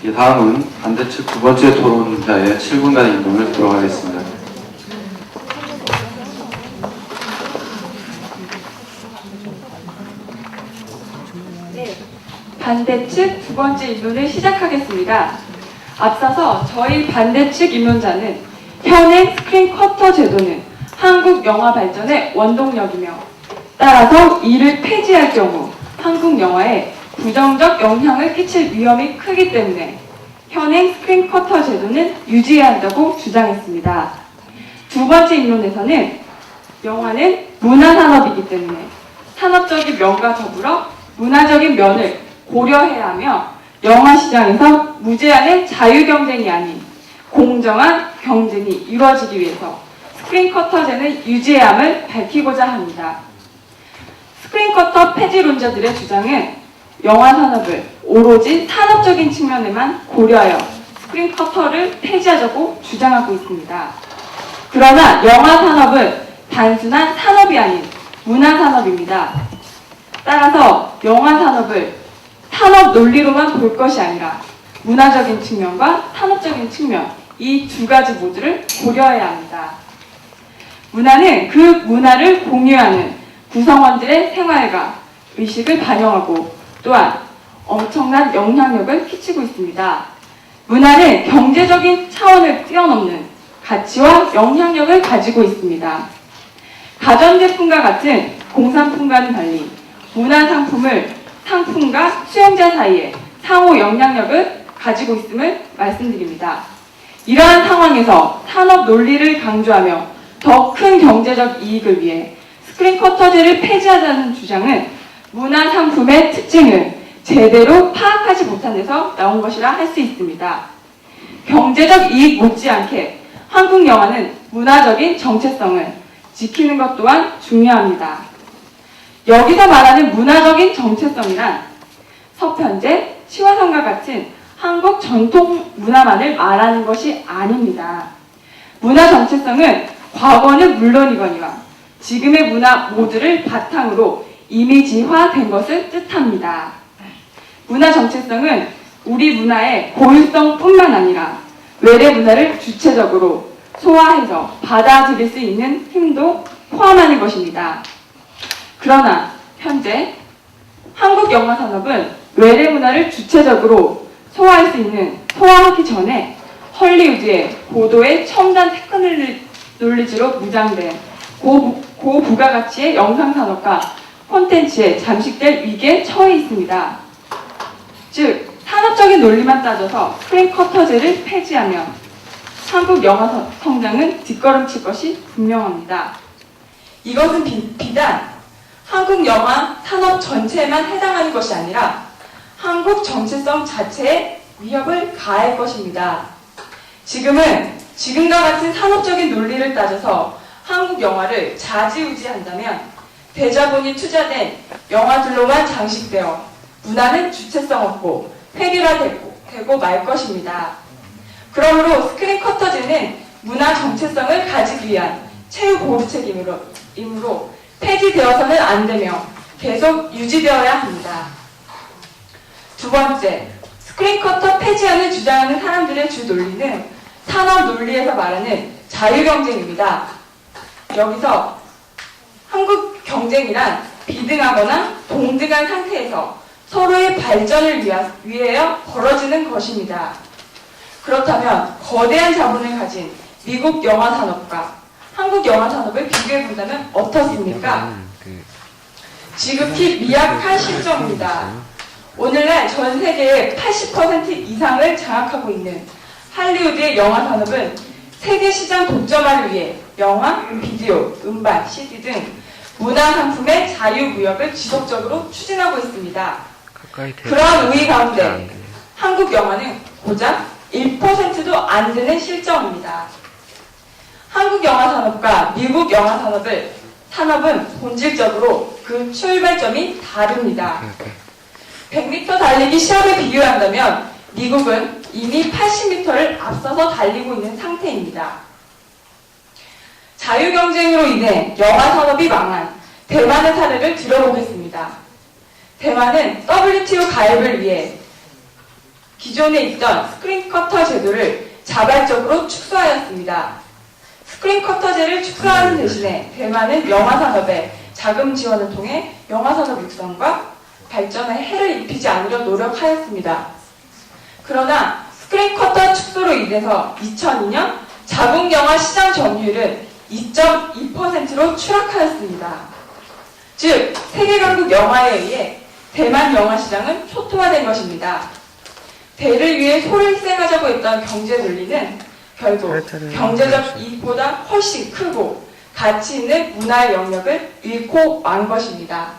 Speaker 1: 예, 다음은 반대측 두 번째 토론자의 7분간의 인동을 들어가겠습니다.
Speaker 3: 네, 반대측 두 번째 입론을 시작하겠습니다. 앞서서 저희 반대측 입론자는 현행 스크린 쿼터 제도는 한국 영화 발전의 원동력이며 따라서 이를 폐지할 경우 한국 영화에 부정적 영향을 끼칠 위험이 크기 때문에 현행 스크린 쿼터 제도는 유지해야 한다고 주장했습니다. 두 번째 입론에서는 영화는 문화산업이기 때문에 산업적인 면과 더불어 문화적인 면을 고려해야 하며 영화 시장에서 무제한의 자유경쟁이 아닌 공정한 경쟁이 이루어지기 위해서 스크린 커터제는 유지해야 함을 밝히고자 합니다. 스크린 커터 폐지론자들의 주장은 영화 산업을 오로지 산업적인 측면에만 고려하여 스크린 커터를 폐지하자고 주장하고 있습니다. 그러나 영화 산업은 단순한 산업이 아닌 문화 산업입니다. 따라서 영화 산업을 산업 논리로만 볼 것이 아니라 문화적인 측면과 산업적인 측면 이 두 가지 모두를 고려해야 합니다. 문화는 그 문화를 공유하는 구성원들의 생활과 의식을 반영하고 또한 엄청난 영향력을 끼치고 있습니다. 문화는 경제적인 차원을 뛰어넘는 가치와 영향력을 가지고 있습니다. 가전제품과 같은 공산품과는 달리 문화상품을 상품과 수용자 사이에 상호 영향력을 가지고 있음을 말씀드립니다. 이러한 상황에서 산업 논리를 강조하며 더 큰 경제적 이익을 위해 스크린 커터제를 폐지하자는 주장은 문화상품의 특징을 제대로 파악하지 못한 데서 나온 것이라 할 수 있습니다. 경제적 이익 못지않게 한국 영화는 문화적인 정체성을 지키는 것 또한 중요합니다. 여기서 말하는 문화적인 정체성이란 서편제, 시화성과 같은 한국 전통 문화만을 말하는 것이 아닙니다. 문화 정체성은 과거는 물론이거니와 지금의 문화 모두를 바탕으로 이미지화된 것을 뜻합니다. 문화 정체성은 우리 문화의 고유성뿐만 아니라 외래 문화를 주체적으로 소화해서 받아들일 수 있는 힘도 포함하는 것입니다. 그러나 현재 한국 영화 산업은 외래 문화를 주체적으로 소화하기 전에 헐리우드의 고도의 첨단 테크놀로지로 무장된 고부가가치의 영상산업과 콘텐츠에 잠식될 위기에 처해 있습니다. 즉, 산업적인 논리만 따져서 스크린 커터제를 폐지하면 한국 영화 성장은 뒷걸음칠 것이 분명합니다. 이것은 비단 한국 영화 산업 전체에만 해당하는 것이 아니라 한국 정체성 자체에 위협을 가할 것입니다. 지금과 같은 산업적인 논리를 따져서 한국 영화를 좌지우지한다면 대자본이 투자된 영화들로만 장식되어 문화는 주체성 없고 획일화되고 말 것입니다. 그러므로 스크린 커터제는 문화 정체성을 가지기 위한 최후 보루책이므로 폐지되어서는 안 되며 계속 유지되어야 합니다. 두 번째, 스크린 커터 폐지안을 주장하는 사람들의 주 논리는 산업 논리에서 말하는 자유경쟁입니다. 여기서 한국 경쟁이란 비등하거나 동등한 상태에서 서로의 발전을 위하여 벌어지는 것입니다. 그렇다면 거대한 자본을 가진 미국 영화 산업과 한국 영화 산업을 비교해본다면 어떻습니까? 지극히 미약한 실정입니다. 오늘날 전 세계의 80% 이상을 장악하고 있는 할리우드의 영화 산업은 세계 시장 독점화를 위해 영화, 비디오, 음반, CD 등 문화 상품의 자유무역을 지속적으로 추진하고 있습니다. 그러한 우위 가운데 한국 영화는 고작 1%도 안 되는 실정입니다. 한국 영화 산업과 미국 영화 산업은 본질적으로 그 출발점이 다릅니다. 100m 달리기 시합에 비교한다면 미국은 이미 80m를 앞서서 달리고 있는 상태입니다. 자유경쟁으로 인해 영화 산업이 망한 대만의 사례를 들어보겠습니다. 대만은 WTO 가입을 위해 기존에 있던 스크린 커터 제도를 자발적으로 축소하였습니다. 스크린 커터제를 축소하는 대신에 대만은 영화 산업에 자금 지원을 통해 영화 산업 육성과 발전에 해를 입히지 않으려 노력하였습니다. 그러나 스크린 커터 축소로 인해서 2002년 자국 영화 시장 점유율은 2.2%로 추락하였습니다. 즉, 세계 강국 영화에 의해 대만 영화 시장은 초토화된 것입니다. 대를 위해 소를 희생하자고 했던 경제 논리는 결국 경제적 이익보다 훨씬 크고 가치 있는 문화의 영역을 잃고 만 것입니다.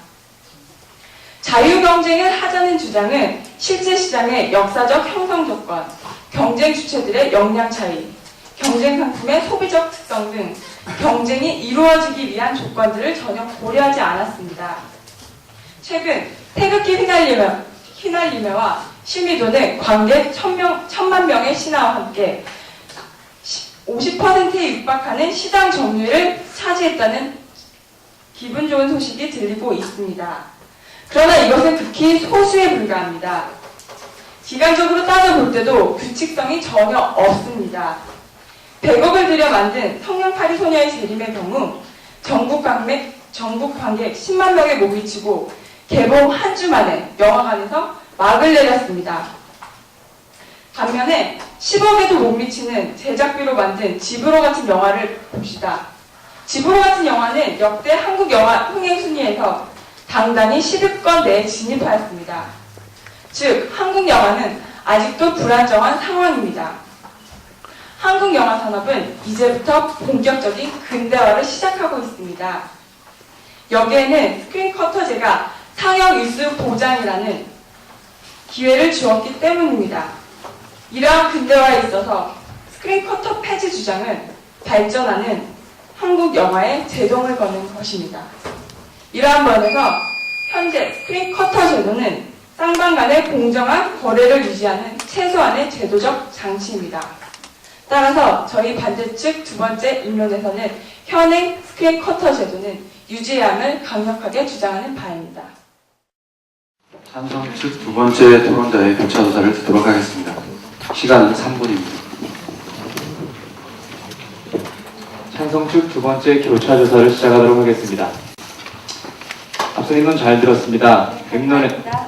Speaker 3: 자유경쟁을 하자는 주장은 실제 시장의 역사적 형성 조건, 경쟁 주체들의 역량 차이, 경쟁 상품의 소비적 특성 등 경쟁이 이루어지기 위한 조건들을 전혀 고려하지 않았습니다. 최근 태극기 휘날리며와 실미도는 관객 1,000만 명의 신화와 함께 50%에 육박하는 시장 점유율을 차지했다는 기분 좋은 소식이 들리고 있습니다. 그러나 이것은 극히 소수에 불과합니다. 기간적으로 따져볼 때도 규칙성이 전혀 없습니다. 100억을 들여 만든 성냥팔이 소녀의 재림의 경우 전국 관객 10만 명에 목이 치고 개봉 한 주 만에 영화관에서 막을 내렸습니다. 반면에 10억에도 못 미치는 제작비로 만든 집으로 같은 영화를 봅시다. 집으로 같은 영화는 역대 한국 영화 흥행 순위에서 당당히 10위권 내에 진입하였습니다. 즉, 한국 영화는 아직도 불안정한 상황입니다. 한국 영화 산업은 이제부터 본격적인 근대화를 시작하고 있습니다. 여기에는 스크린 커터제가 상영 일수 보장이라는 기회를 주었기 때문입니다. 이러한 근대화에 있어서 스크린 커터 폐지 주장은 발전하는 한국 영화에 제동을 거는 것입니다. 이러한 면에서 현재 스크린 커터 제도는 쌍방 간의 공정한 거래를 유지하는 최소한의 제도적 장치입니다. 따라서 저희 반대측 두 번째 입론에서는 현행 스크린 커터 제도는 유지해야 함을 강력하게 주장하는 바입니다.
Speaker 1: 찬성 측 두 번째 토론자의 교차조사를 듣도록 하겠습니다. 시간은 3분입니다.
Speaker 5: 찬성 측 두 번째 교차조사를 시작하도록 하겠습니다. 앞서 입론 잘 들었습니다.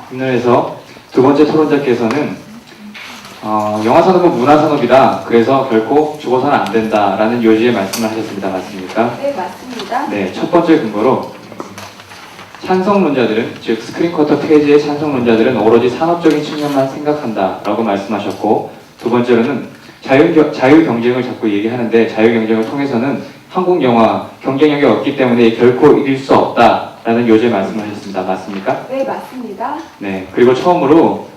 Speaker 5: 입론에서 두 번째 토론자께서는 영화산업은 문화산업이다. 그래서 결코 죽어서는 안 된다라는 요지의 말씀을 하셨습니다. 맞습니까?
Speaker 3: 네, 맞습니다. 맞습니다.
Speaker 5: 네, 첫 번째 근거로 찬성론자들은, 즉 스크린쿼터 폐지의 찬성론자들은 오로지 산업적인 측면만 생각한다라고 말씀하셨고, 두 번째로는 자유 경쟁을 자꾸 얘기하는데 자유 경쟁을 통해서는 한국 영화 경쟁력이 없기 때문에 결코 이길 수 없다라는 요제 말씀하셨습니다. 맞습니까?
Speaker 3: 네, 맞습니다.
Speaker 5: 네, 그리고 처음으로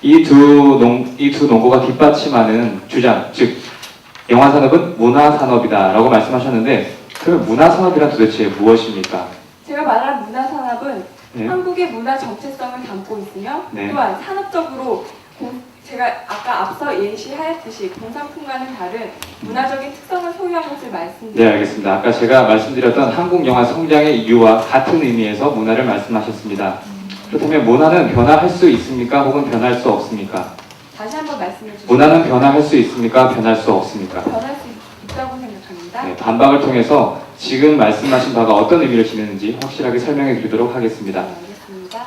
Speaker 5: 이 두 논거가 뒷받침하는 주장, 즉 영화 산업은 문화 산업이다라고 말씀하셨는데, 그럼 문화 산업이란 도대체 무엇입니까?
Speaker 3: 제가 말한 문화산업은
Speaker 5: 네.
Speaker 3: 한국의 문화 정체성을 담고 있으며
Speaker 5: 네.
Speaker 3: 또한 산업적으로 제가 아까 앞서 예시하였듯이 공산품과는 다른 문화적인 특성을 소유한 것을
Speaker 5: 네,
Speaker 3: 말씀드립니다.
Speaker 5: 알겠습니다. 아까 제가 말씀드렸던 한국 영화 성장의 이유와 같은 의미에서 문화를 말씀하셨습니다. 그렇다면 문화는 변화할 수 있습니까? 혹은 변할 수 없습니까?
Speaker 3: 다시 한번 말씀해 주시죠.
Speaker 5: 문화는 변화할 수 있습니까? 변할 수 없습니까?
Speaker 3: 변할 수 있다고 생각합니다.
Speaker 5: 네, 반박을 통해서 지금 말씀하신 바가 어떤 의미를 지니는지 확실하게 설명해 드리도록 하겠습니다.
Speaker 3: 네, 알겠습니다.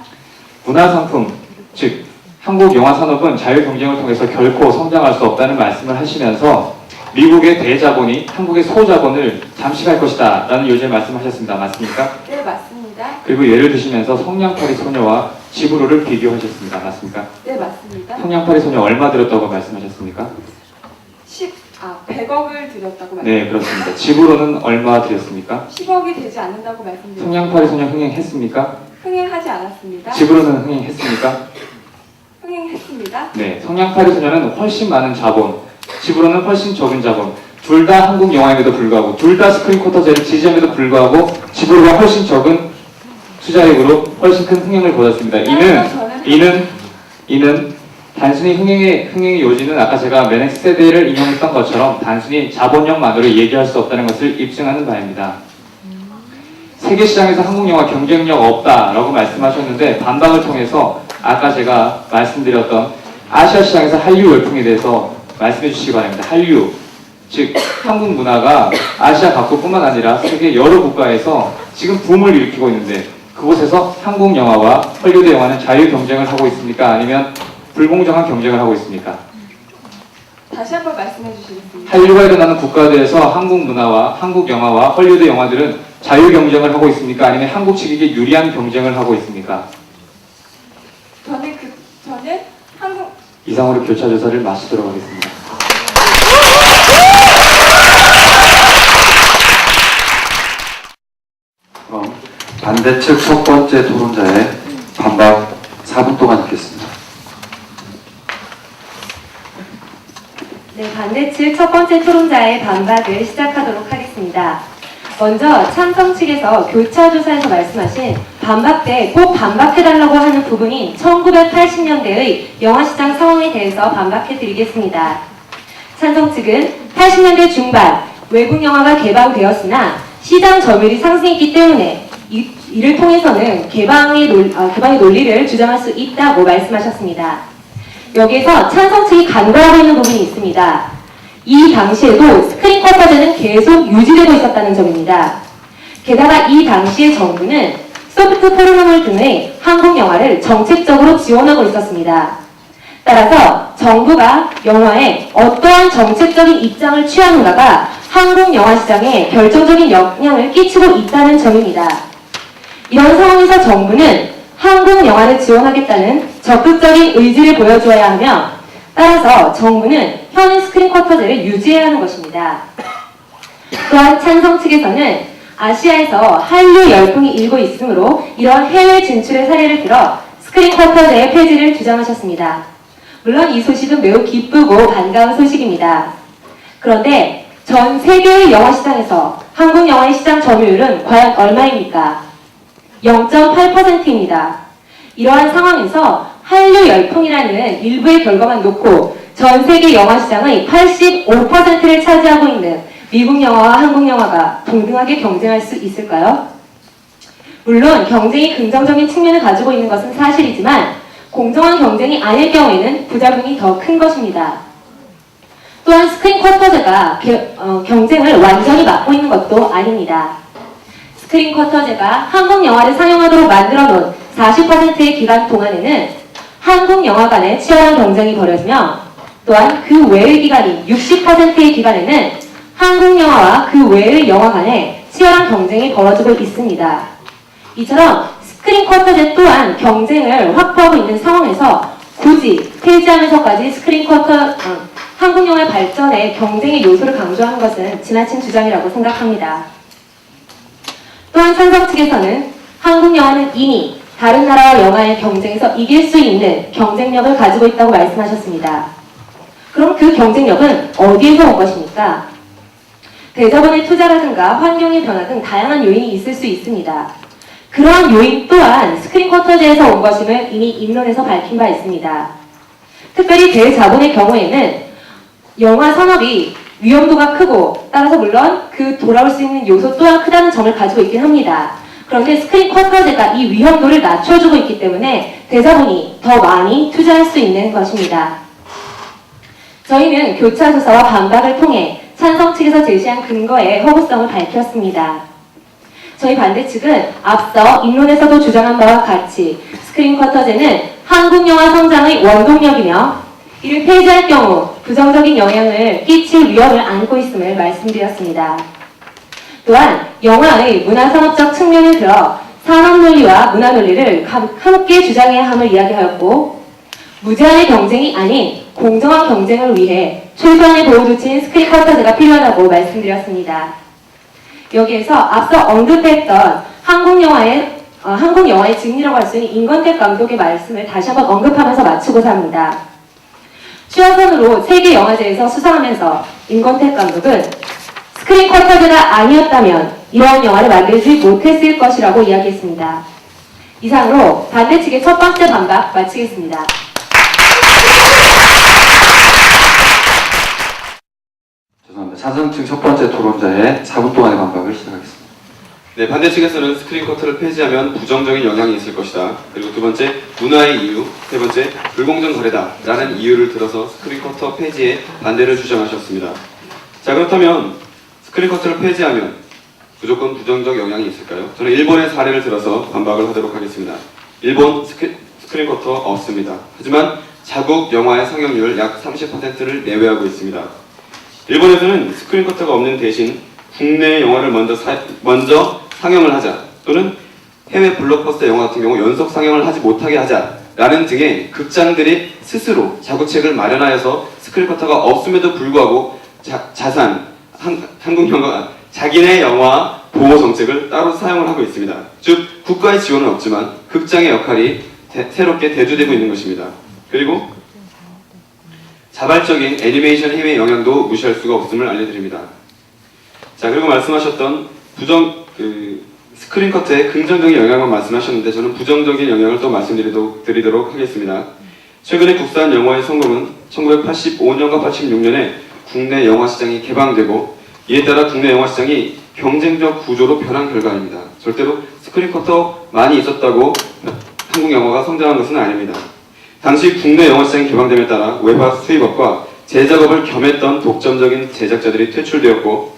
Speaker 5: 문화상품, 즉 한국 영화 산업은 자유 경쟁을 통해서 결코 성장할 수 없다는 말씀을 하시면서 미국의 대자본이 한국의 소자본을 잠식할 것이다 라는 요지를 말씀하셨습니다. 맞습니까?
Speaker 3: 네, 맞습니다.
Speaker 5: 그리고 예를 드시면서 성냥팔이 소녀와 지브로를 비교하셨습니다. 맞습니까?
Speaker 3: 네, 맞습니다.
Speaker 5: 성냥팔이 소녀 얼마 들었다고 말씀하셨습니까?
Speaker 3: 100억을 들였다고
Speaker 5: 네, 그렇습니다. 지브로는 얼마 들였습니까?
Speaker 3: 10억이 되지 않는다고 말씀드렸습니다.
Speaker 5: 성냥팔이 소녀 흥행했습니까?
Speaker 3: 흥행하지 않았습니다.
Speaker 5: 지브로는 흥행했습니까?
Speaker 3: 흥행했습니다.
Speaker 5: 네, 성냥팔이 소녀는 훨씬 많은 자본, 지브로는 훨씬 적은 자본, 둘 다 한국 영화임에도 불구하고, 둘 다 스크린쿼터제를 지지함에도 불구하고 지브로가 훨씬 적은 투자액으로 훨씬 큰 흥행을 거뒀습니다. 이는 단순히 흥행의 요지는 아까 제가 맨엑스 세대를 인용했던 것처럼 단순히 자본력만으로 얘기할 수 없다는 것을 입증하는 바입니다. 세계 시장에서 한국 영화 경쟁력 없다라고 말씀하셨는데, 반박을 통해서 아까 제가 말씀드렸던 아시아 시장에서 한류 열풍에 대해서 말씀해 주시기 바랍니다. 한류, 즉 한국 문화가 아시아 각국뿐만 아니라 세계 여러 국가에서 지금 붐을 일으키고 있는데, 그곳에서 한국 영화와 헐리우드 영화는 자유 경쟁을 하고 있습니까? 아니면 불공정한 경쟁을 하고 있습니까?
Speaker 3: 다시 한번 말씀해 주시겠습니다.
Speaker 5: 한류가 일어나는 국가들에서 한국 문화와 한국 영화와 헐리우드 영화들은 자유 경쟁을 하고 있습니까? 아니면 한국 측에게 유리한 경쟁을 하고 있습니까?
Speaker 3: 저는 한국
Speaker 5: 이상으로 교차 조사를 마치도록 하겠습니다.
Speaker 1: 그럼 반대측 첫 번째 토론자의 반박 4분 동안 듣겠습니다.
Speaker 4: 네, 반대측 첫 번째 토론자의 반박을 시작하도록 하겠습니다. 먼저 찬성 측에서 교차조사에서 말씀하신 반박 때 꼭 반박해달라고 하는 부분인 1980년대의 영화시장 상황에 대해서 반박해드리겠습니다. 찬성 측은 80년대 중반 외국 영화가 개방되었으나 시장 점유율이 상승했기 때문에 이를 통해서는 개방의 논리를 주장할 수 있다고 말씀하셨습니다. 여기에서 찬성 측이 간과하고 있는 부분이 있습니다. 이 당시에도 스크린쿼터제는 계속 유지되고 있었다는 점입니다. 게다가 이 당시의 정부는 소프트 포르노물 등의 한국 영화를 정책적으로 지원하고 있었습니다. 따라서 정부가 영화에 어떠한 정책적인 입장을 취하는가가 한국 영화 시장에 결정적인 영향을 끼치고 있다는 점입니다. 이런 상황에서 정부는 한국 영화를 지원하겠다는 적극적인 의지를 보여주어야 하며, 따라서 정부는 현행 스크린쿼터제를 유지해야 하는 것입니다. 또한 찬성 측에서는 아시아에서 한류 열풍이 일고 있으므로 이런 해외 진출의 사례를 들어 스크린쿼터제의 폐지를 주장하셨습니다. 물론 이 소식은 매우 기쁘고 반가운 소식입니다. 그런데 전 세계의 영화 시장에서 한국 영화의 시장 점유율은 과연 얼마입니까? 0.8%입니다. 이러한 상황에서 한류 열풍이라는 일부의 결과만 놓고 전 세계 영화 시장의 85%를 차지하고 있는 미국 영화와 한국 영화가 동등하게 경쟁할 수 있을까요? 물론 경쟁이 긍정적인 측면을 가지고 있는 것은 사실이지만 공정한 경쟁이 아닐 경우에는 부작용이 더 큰 것입니다. 또한 스크린쿼터제가 경쟁을 완전히 막고 있는 것도 아닙니다. 스크린쿼터제가 한국 영화를 상영하도록 만들어 놓은 40%의 기간 동안에는 한국 영화 간의 치열한 경쟁이 벌어지며, 또한 그 외의 기간인 60%의 기간에는 한국 영화와 그 외의 영화 간의 치열한 치열한 경쟁이 벌어지고 있습니다. 이처럼 스크린 쿼터제 또한 경쟁을 확보하고 있는 상황에서 굳이 폐지하면서까지 한국 영화의 발전에 경쟁의 요소를 강조하는 것은 지나친 주장이라고 생각합니다. 또한 찬성 측에서는 한국 영화는 이미 다른 나라와 영화의 경쟁에서 이길 수 있는 경쟁력을 가지고 있다고 말씀하셨습니다. 그럼 그 경쟁력은 어디에서 온 것입니까? 대자본의 투자라든가 환경의 변화 등 다양한 요인이 있을 수 있습니다. 그러한 요인 또한 스크린 쿼터제에서 온 것임을 이미 입론에서 밝힌 바 있습니다. 특별히 대자본의 경우에는 영화 산업이 위험도가 크고 따라서 물론 그 돌아올 수 있는 요소 또한 크다는 점을 가지고 있긴 합니다. 그런데 스크린 쿼터제가 이 위험도를 낮춰주고 있기 때문에 대자본이 더 많이 투자할 수 있는 것입니다. 저희는 교차 조사와 반박을 통해 찬성 측에서 제시한 근거의 허구성을 밝혔습니다. 저희 반대 측은 앞서 입론에서도 주장한 바와 같이 스크린 쿼터제는 한국 영화 성장의 원동력이며 이를 폐지할 경우 부정적인 영향을 끼칠 위험을 안고 있음을 말씀드렸습니다. 또한 영화의 문화산업적 측면을 들어 산업논리와 문화논리를 함께 주장해야 함을 이야기하였고 무제한의 경쟁이 아닌 공정한 경쟁을 위해 최소한의 보호 조치인 스크린 쿼터제가 필요하다고 말씀드렸습니다. 여기에서 앞서 언급했던 한국 영화의 증인이라고 할 수 있는 임권택 감독의 말씀을 다시 한번 언급하면서 마치고자 합니다. 추하선으로 세계영화제에서 수상하면서 임권택 감독은 스크린 쿼터제가 아니었다면 이러한 영화를 만들지 못했을 것이라고 이야기했습니다. 이상으로 반대 측의 첫 번째 반박 마치겠습니다.
Speaker 1: 죄송합니다. 찬성 측 첫 번째 토론자의 4분 동안의 반박을 시작하겠습니다.
Speaker 2: 네, 반대 측에서는 스크린 쿼터를 폐지하면 부정적인 영향이 있을 것이다. 그리고 두 번째, 문화의 이유. 세 번째, 불공정 거래다. 라는 이유를 들어서 스크린 쿼터 폐지에 반대를 주장하셨습니다. 자, 그렇다면 스크린 쿼터를 폐지하면 무조건 부정적 영향이 있을까요? 저는 일본의 사례를 들어서 반박을 하도록 하겠습니다. 일본 스크린 쿼터 없습니다. 하지만 자국 영화의 상영률 약 30%를 내외하고 있습니다. 일본에서는 스크린 쿼터가 없는 대신 국내 영화를 먼저 상영을 하자, 또는 해외 블록버스터 영화 같은 경우 연속 상영을 하지 못하게 하자라는 등의 극장들이 스스로 자구책을 마련하여서 스크린 쿼터가 없음에도 불구하고 한국 영화 자기네 영화 보호 정책을 따로 사용을 하고 있습니다. 즉 국가의 지원은 없지만 극장의 역할이 새롭게 대두되고 있는 것입니다. 그리고 자발적인 애니메이션 해외 영향도 무시할 수가 없음을 알려드립니다. 자, 그리고 말씀하셨던 스크린 쿼터의 긍정적인 영향만 말씀하셨는데 저는 부정적인 영향을 또 말씀드리도록 하겠습니다. 최근에 국산 영화의 성공은 1985년과 86년에 국내 영화 시장이 개방되고 이에 따라 국내 영화 시장이 경쟁적 구조로 변한 결과입니다. 절대로 스크린 쿼터 많이 있었다고 한국 영화가 성장한 것은 아닙니다. 당시 국내 영화 시장이 개방됨에 따라 외화 수입업과 제작업을 겸했던 독점적인 제작자들이 퇴출되었고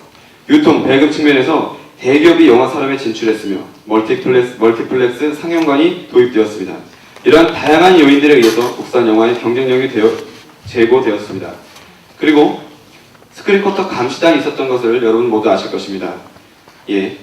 Speaker 2: 유통, 배급 측면에서 대기업이 영화 산업에 진출했으며 멀티플렉스 상영관이 도입되었습니다. 이러한 다양한 요인들에 의해서 국산 영화의 경쟁력이 제고되었습니다. 그리고 스크린 쿼터 감시단이 있었던 것을 여러분 모두 아실 것입니다. 예,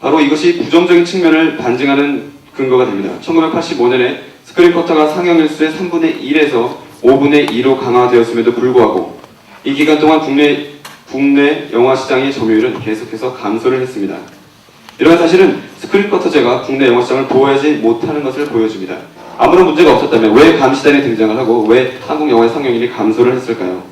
Speaker 2: 바로 이것이 부정적인 측면을 반증하는 근거가 됩니다. 1985년에 스크린 쿼터가 상영 일수의 3분의 1에서 5분의 2로 강화되었음에도 불구하고 이 기간 동안 국내 영화 시장의 점유율은 계속해서 감소를 했습니다. 이러한 사실은 스크린 쿼터제가 국내 영화 시장을 보호하지 못하는 것을 보여줍니다. 아무런 문제가 없었다면 왜 감시단이 등장을 하고 왜 한국 영화의 상영률이 감소를 했을까요?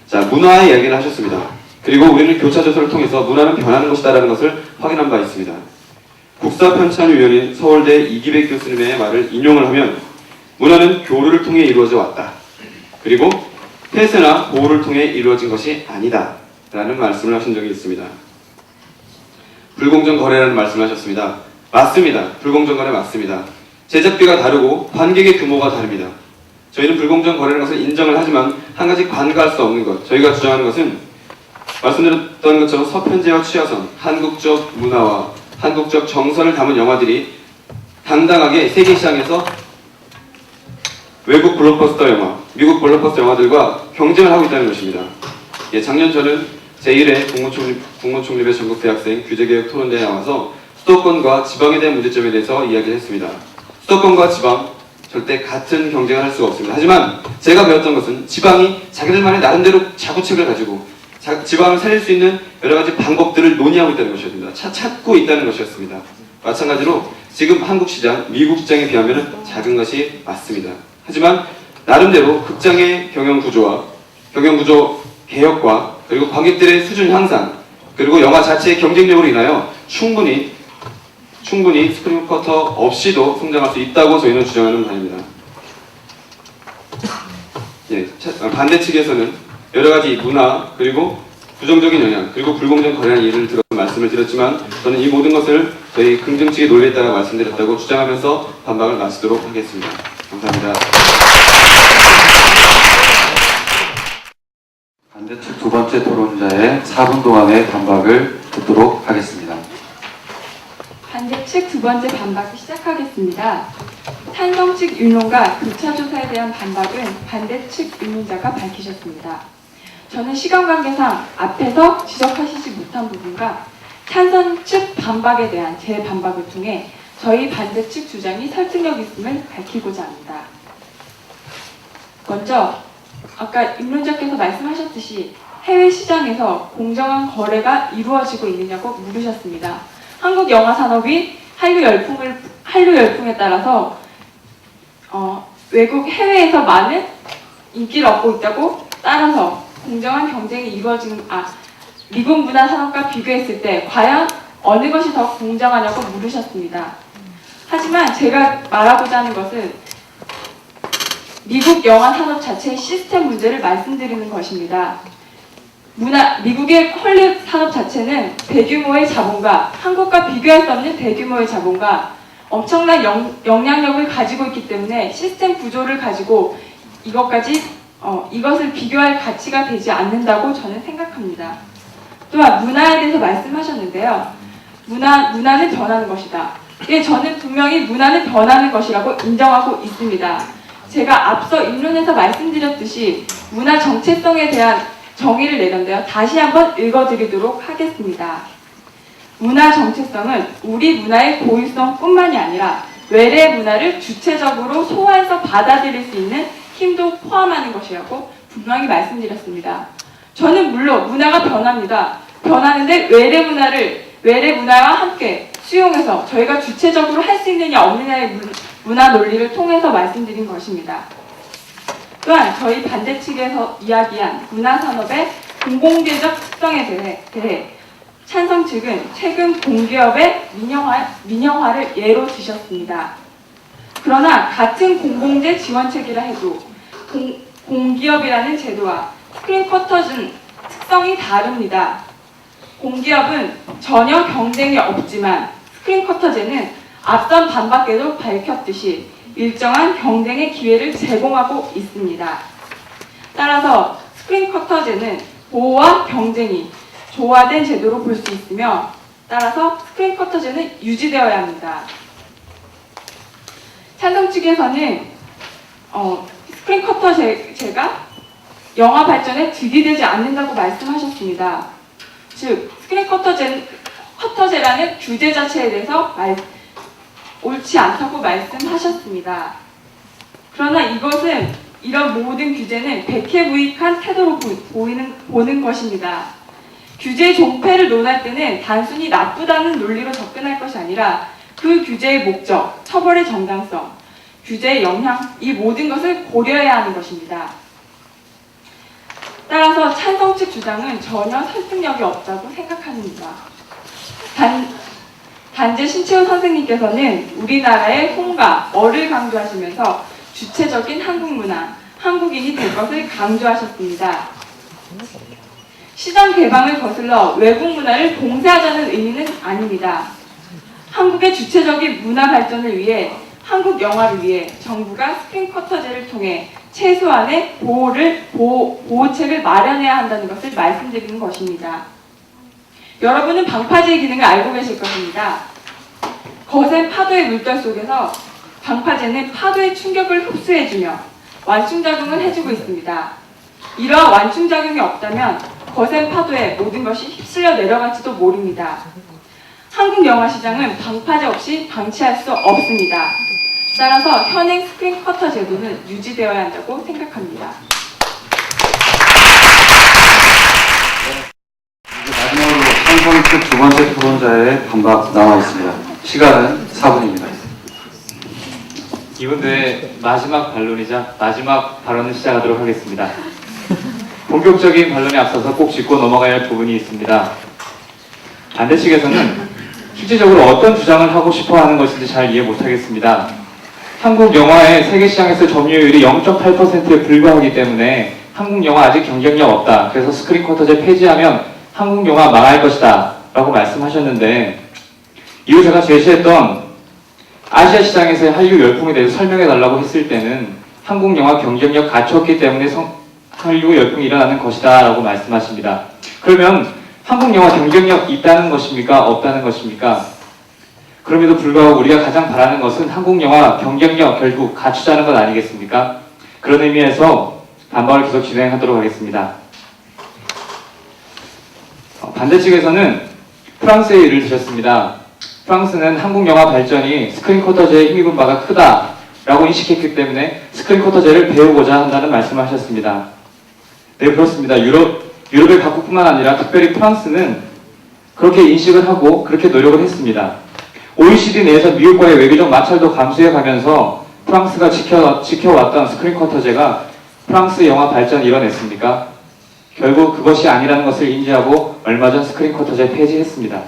Speaker 2: 자, 문화의 이야기를 하셨습니다. 그리고 우리는 교차조사를 통해서 문화는 변하는 것이다라는 것을 확인한 바 있습니다. 국사편찬위원인 서울대 이기백 교수님의 말을 인용을 하면 문화는 교류를 통해 이루어져 왔다. 그리고 폐쇄나 보호를 통해 이루어진 것이 아니다. 라는 말씀을 하신 적이 있습니다. 불공정 거래라는 말씀을 하셨습니다. 맞습니다. 불공정 거래 맞습니다. 제작비가 다르고 관객의 규모가 다릅니다. 저희는 불공정 거래라는 것을 인정을 하지만 한 가지 관가할 수 없는 것, 저희가 주장하는 것은 말씀드렸던 것처럼 서편제와 취하선, 한국적 문화와 한국적 정서를 담은 영화들이 당당하게 세계 시장에서 외국 블록버스터 영화, 미국 블록버스터 영화들과 경쟁을 하고 있다는 것입니다. 예, 작년 저는 제1회 국무총리배 전국대학생 규제개혁 토론대에 나와서 수도권과 지방에 대한 문제점에 대해서 이야기를 했습니다. 수도권과 지방 절대 같은 경쟁을 할 수가 없습니다. 하지만 제가 배웠던 것은 지방이 자기들만의 나름대로 자구책을 가지고 지방을 살릴 수 있는 여러 가지 방법들을 논의하고 있다는 것이었습니다. 찾고 있다는 것이었습니다. 마찬가지로 지금 한국 시장, 미국 시장에 비하면 작은 것이 맞습니다. 하지만 나름대로 극장의 경영구조 개혁과 그리고 관객들의 수준 향상 그리고 영화 자체의 경쟁력으로 인하여 충분히 스크린 쿼터 없이도 성장할 수 있다고 저희는 주장하는 바입니다. 예, 반대 측에서는 여러 가지 문화 그리고 부정적인 영향 그리고 불공정 거래한 예를 들어서 말씀을 드렸지만 저는 이 모든 것을 저희 긍정 측의 논리에 따라 말씀드렸다고 주장하면서 반박을 마치도록 하겠습니다. 감사합니다.
Speaker 1: 반대측 두 번째 토론자의 4분 동안의 반박을 듣도록 하겠습니다.
Speaker 3: 반대측 두 번째 반박을 시작하겠습니다. 찬성 측 윤론과 교차 조사에 대한 반박은 반대측 윤론자가 밝히셨습니다. 저는 시간 관계상 앞에서 지적하시지 못한 부분과 찬성 측 반박에 대한 제 반박을 통해 저희 반대측 주장이 설득력 있음을 밝히고자 합니다. 먼저 아까 임론자께서 말씀하셨듯이 해외 시장에서 공정한 거래가 이루어지고 있느냐고 물으셨습니다. 한국 영화 산업이 한류 열풍에 따라서 외국 해외에서 많은 인기를 얻고 있다고 따라서 공정한 경쟁이 이루어지는 미국 문화 산업과 비교했을 때 과연 어느 것이 더 공정하냐고 물으셨습니다. 하지만 제가 말하고자 하는 것은 미국 영화 산업 자체의 시스템 문제를 말씀드리는 것입니다. 미국의 헐리우드 산업 자체는 대규모의 자본과 한국과 비교할 수 없는 대규모의 자본과 엄청난 영향력을 가지고 있기 때문에 시스템 구조를 가지고 이것을 비교할 가치가 되지 않는다고 저는 생각합니다. 또한 문화에 대해서 말씀하셨는데요. 문화는 변하는 것이다. 예, 저는 분명히 문화는 변하는 것이라고 인정하고 있습니다. 제가 앞서 입론에서 말씀드렸듯이 문화 정체성에 대한 정의를 내던데요. 다시 한번 읽어드리도록 하겠습니다. 문화 정체성은 우리 문화의 고유성뿐만이 아니라 외래 문화를 주체적으로 소화해서 받아들일 수 있는 힘도 포함하는 것이라고 분명히 말씀드렸습니다. 저는 물론 문화가 변합니다. 변하는데 외래 문화와 함께 수용해서 저희가 주체적으로 할 수 있느냐 없느냐의 문화 논리를 통해서 말씀드린 것입니다. 또한 저희 반대 측에서 이야기한 문화산업의 공공재적 특성에 대해 찬성 측은 최근 공기업의 민영화를 예로 드셨습니다. 그러나 같은 공공재 지원책이라 해도 공기업이라는 제도와 스크린 쿼터즈는 특성이 다릅니다. 공기업은 전혀 경쟁이 없지만 스크린 쿼터제는 앞선 반박에도 밝혔듯이 일정한 경쟁의 기회를 제공하고 있습니다. 따라서 스크린 쿼터제는 보호와 경쟁이 조화된 제도로 볼 수 있으며 따라서 스크린 쿼터제는 유지되어야 합니다. 찬성 측에서는 스크린 쿼터제가 영화 발전에 득이 되지 않는다고 말씀하셨습니다. 즉 스크린 쿼터제라는 규제 자체에 대해서 옳지 않다고 말씀하셨습니다. 그러나 이런 모든 규제는 백해무익한 태도로 보는 것입니다. 규제 종패를 논할 때는 단순히 나쁘다는 논리로 접근할 것이 아니라 그 규제의 목적, 처벌의 정당성, 규제의 영향, 이 모든 것을 고려해야 하는 것입니다. 따라서 찬성 측 주장은 전혀 설득력이 없다고 생각합니다. 단재 신채호 선생님께서는 우리나라의 홍가, 어를 강조하시면서 주체적인 한국 문화, 한국인이 될 것을 강조하셨습니다. 시장 개방을 거슬러 외국 문화를 봉쇄하자는 의미는 아닙니다. 한국의 주체적인 문화 발전을 위해 한국 영화를 위해 정부가 스크린 쿼터제를 통해 최소한의 보호책을 마련해야 한다는 것을 말씀드리는 것입니다. 여러분은 방파제의 기능을 알고 계실 것입니다. 거센 파도의 물결 속에서 방파제는 파도의 충격을 흡수해주며 완충작용을 해주고 있습니다. 이러한 완충작용이 없다면 거센 파도에 모든 것이 휩쓸려 내려갈지도 모릅니다. 한국 영화 시장은 방파제 없이 방치할 수 없습니다. 따라서 현행 스크린 쿼터 제도는 유지되어야 한다고 생각합니다.
Speaker 1: 이제 마지막으로 찬성 측 두 번째 토론자의 반박 나와 있습니다. 시간은 4분입니다.
Speaker 5: 이분들의 마지막 반론이자 마지막 발언을 시작하도록 하겠습니다. 본격적인 반론에 앞서서 꼭 짚고 넘어가야 할 부분이 있습니다. 반대 측에서는 실질적으로 어떤 주장을 하고 싶어 하는 것인지 잘 이해 못하겠습니다. 한국 영화의 세계 시장에서 점유율이 0.8%에 불과하기 때문에 한국 영화 아직 경쟁력 없다. 그래서 스크린 쿼터제 폐지하면 한국 영화 망할 것이다. 라고 말씀하셨는데, 이후 제가 제시했던 아시아 시장에서의 한류 열풍에 대해서 설명해 달라고 했을 때는 한국 영화 경쟁력 갖췄기 때문에 한류 열풍이 일어나는 것이다 라고 말씀하십니다. 그러면 한국 영화 경쟁력 있다는 것입니까? 없다는 것입니까? 그럼에도 불구하고 우리가 가장 바라는 것은 한국 영화 경쟁력 결국 갖추자는 것 아니겠습니까? 그런 의미에서 반박을 계속 진행하도록 하겠습니다. 반대 측에서는 프랑스의 예를 드셨습니다. 프랑스는 한국 영화 발전이 스크린 쿼터제에 힘입은 바가 크다라고 인식했기 때문에 스크린 쿼터제를 배우고자 한다는 말씀을 하셨습니다. 네, 그렇습니다. 유럽의 각국뿐만 아니라 특별히 프랑스는 그렇게 인식을 하고 그렇게 노력을 했습니다. OECD 내에서 미국과의 외교적 마찰도 감수해 가면서 프랑스가 지켜왔던 스크린 쿼터제가 프랑스 영화 발전을 이뤄냈습니까? 결국 그것이 아니라는 것을 인지하고 얼마 전 스크린 쿼터제 폐지했습니다.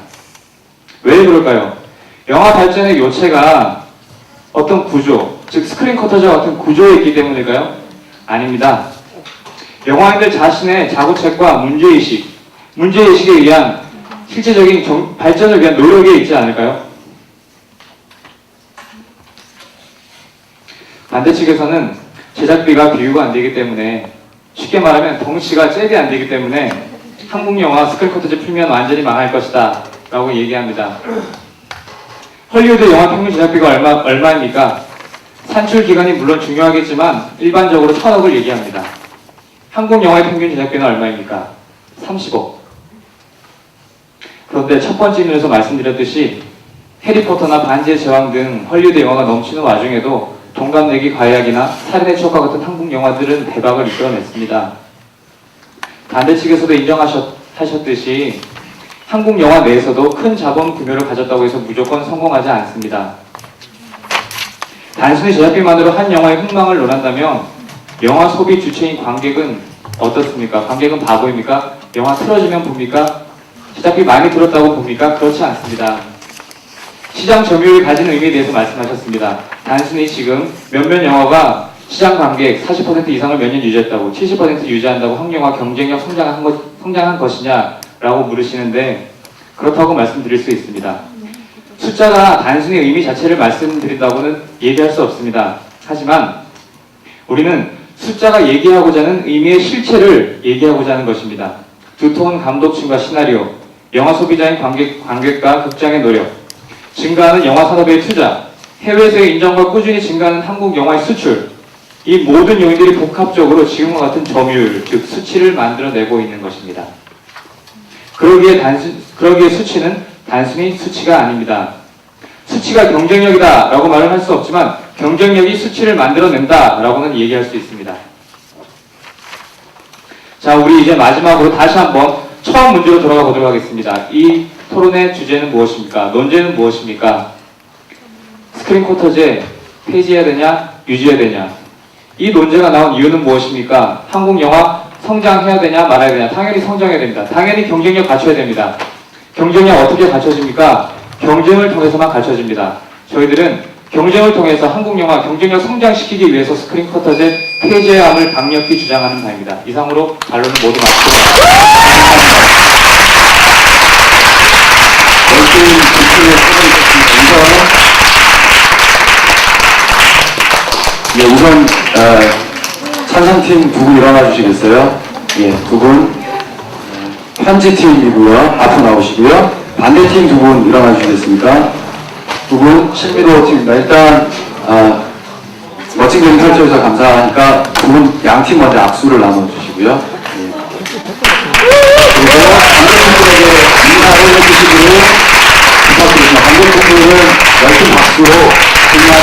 Speaker 5: 왜 그럴까요? 영화 발전의 요체가 어떤 구조, 즉 스크린 쿼터제와 같은 구조에 있기 때문일까요? 아닙니다. 영화인들 자신의 자구책과 문제의식에 의한 실제적인 발전을 위한 노력에 있지 않을까요? 반대 측에서는 제작비가 비교가 안 되기 때문에, 쉽게 말하면 덩치가 잽이 안 되기 때문에 한국 영화 스크린 쿼터제 풀면 완전히 망할 것이다 라고 얘기합니다. 헐리우드 영화 평균 제작비가 얼마입니까? 산출 기간이 물론 중요하겠지만 일반적으로 1,000억을 얘기합니다. 한국 영화의 평균 제작비는 얼마입니까? 30억. 그런데 첫 번째 질문에서 말씀드렸듯이 해리포터나 반지의 제왕 등 헐리우드 영화가 넘치는 와중에도 동갑내기 과외학이나 살인의 추억과 같은 한국 영화들은 대박을 이끌어냈습니다. 반대 측에서도 인정하셨듯이 한국 영화 내에서도 큰 자본 규모를 가졌다고 해서 무조건 성공하지 않습니다. 단순히 제작비만으로 한 영화의 흥망을 논한다면 영화 소비 주체인 관객은 어떻습니까? 관객은 바보입니까? 영화 틀어지면 봅니까? 제작비 많이 들었다고 봅니까? 그렇지 않습니다. 시장 점유율이 가진 의미에 대해서 말씀하셨습니다. 단순히 지금 몇몇 영화가 시장 관객 40% 이상을 몇 년 유지했다고, 70% 유지한다고 한국 영화 경쟁력 성장한 것이냐라고 물으시는데, 그렇다고 말씀드릴 수 있습니다. 숫자가 단순히 의미 자체를 말씀드린다고는 얘기할 수 없습니다. 하지만 우리는 숫자가 얘기하고자 하는 의미의 실체를 얘기하고자 하는 것입니다. 두터운 감독층과 시나리오, 영화 소비자인 관객과 극장의 노력, 증가하는 영화 산업의 투자, 해외에서의 인정과 꾸준히 증가하는 한국 영화의 수출, 이 모든 요인들이 복합적으로 지금과 같은 점유율, 즉 수치를 만들어내고 있는 것입니다. 그러기에 수치는 단순히 수치가 아닙니다. 수치가 경쟁력이다 라고 말을 할 수 없지만 경쟁력이 수치를 만들어낸다 라고는 얘기할 수 있습니다. 자, 우리 이제 마지막으로 다시 한번 처음 문제로 돌아가 보도록 하겠습니다. 이 토론의 주제는 무엇입니까? 논제는 무엇입니까? 스크린 쿼터제 폐지해야 되냐, 유지해야 되냐? 이 논제가 나온 이유는 무엇입니까? 한국 영화 성장해야 되냐, 말아야 되냐? 당연히 성장해야 됩니다. 당연히 경쟁력 갖춰야 됩니다. 경쟁력 어떻게 갖춰집니까? 경쟁을 통해서만 갖춰집니다. 저희들은 경쟁을 통해서 한국 영화 경쟁력 성장시키기 위해서 스크린 쿼터제 폐지해야 함을 강력히 주장하는 바입니다. 이상으로 반론을 모두 마치겠습니다.
Speaker 1: 우선 찬성팀 두 분 일어나 주시겠어요? 예, 두 분 편지팀이고요. 앞으로 나오시고요. 반대팀 두 분 일어나 주시겠습니까? 두 분 신미도 팀입니다. 일단 멋진 그림 펼쳐주셔서 감사하니까 두 분 양팀 먼저 악수를 나눠주시고요. 예. 관객분들에게 인사를 해주시기를 부탁드립니다. 관객분들은 열띤 박수로 그냥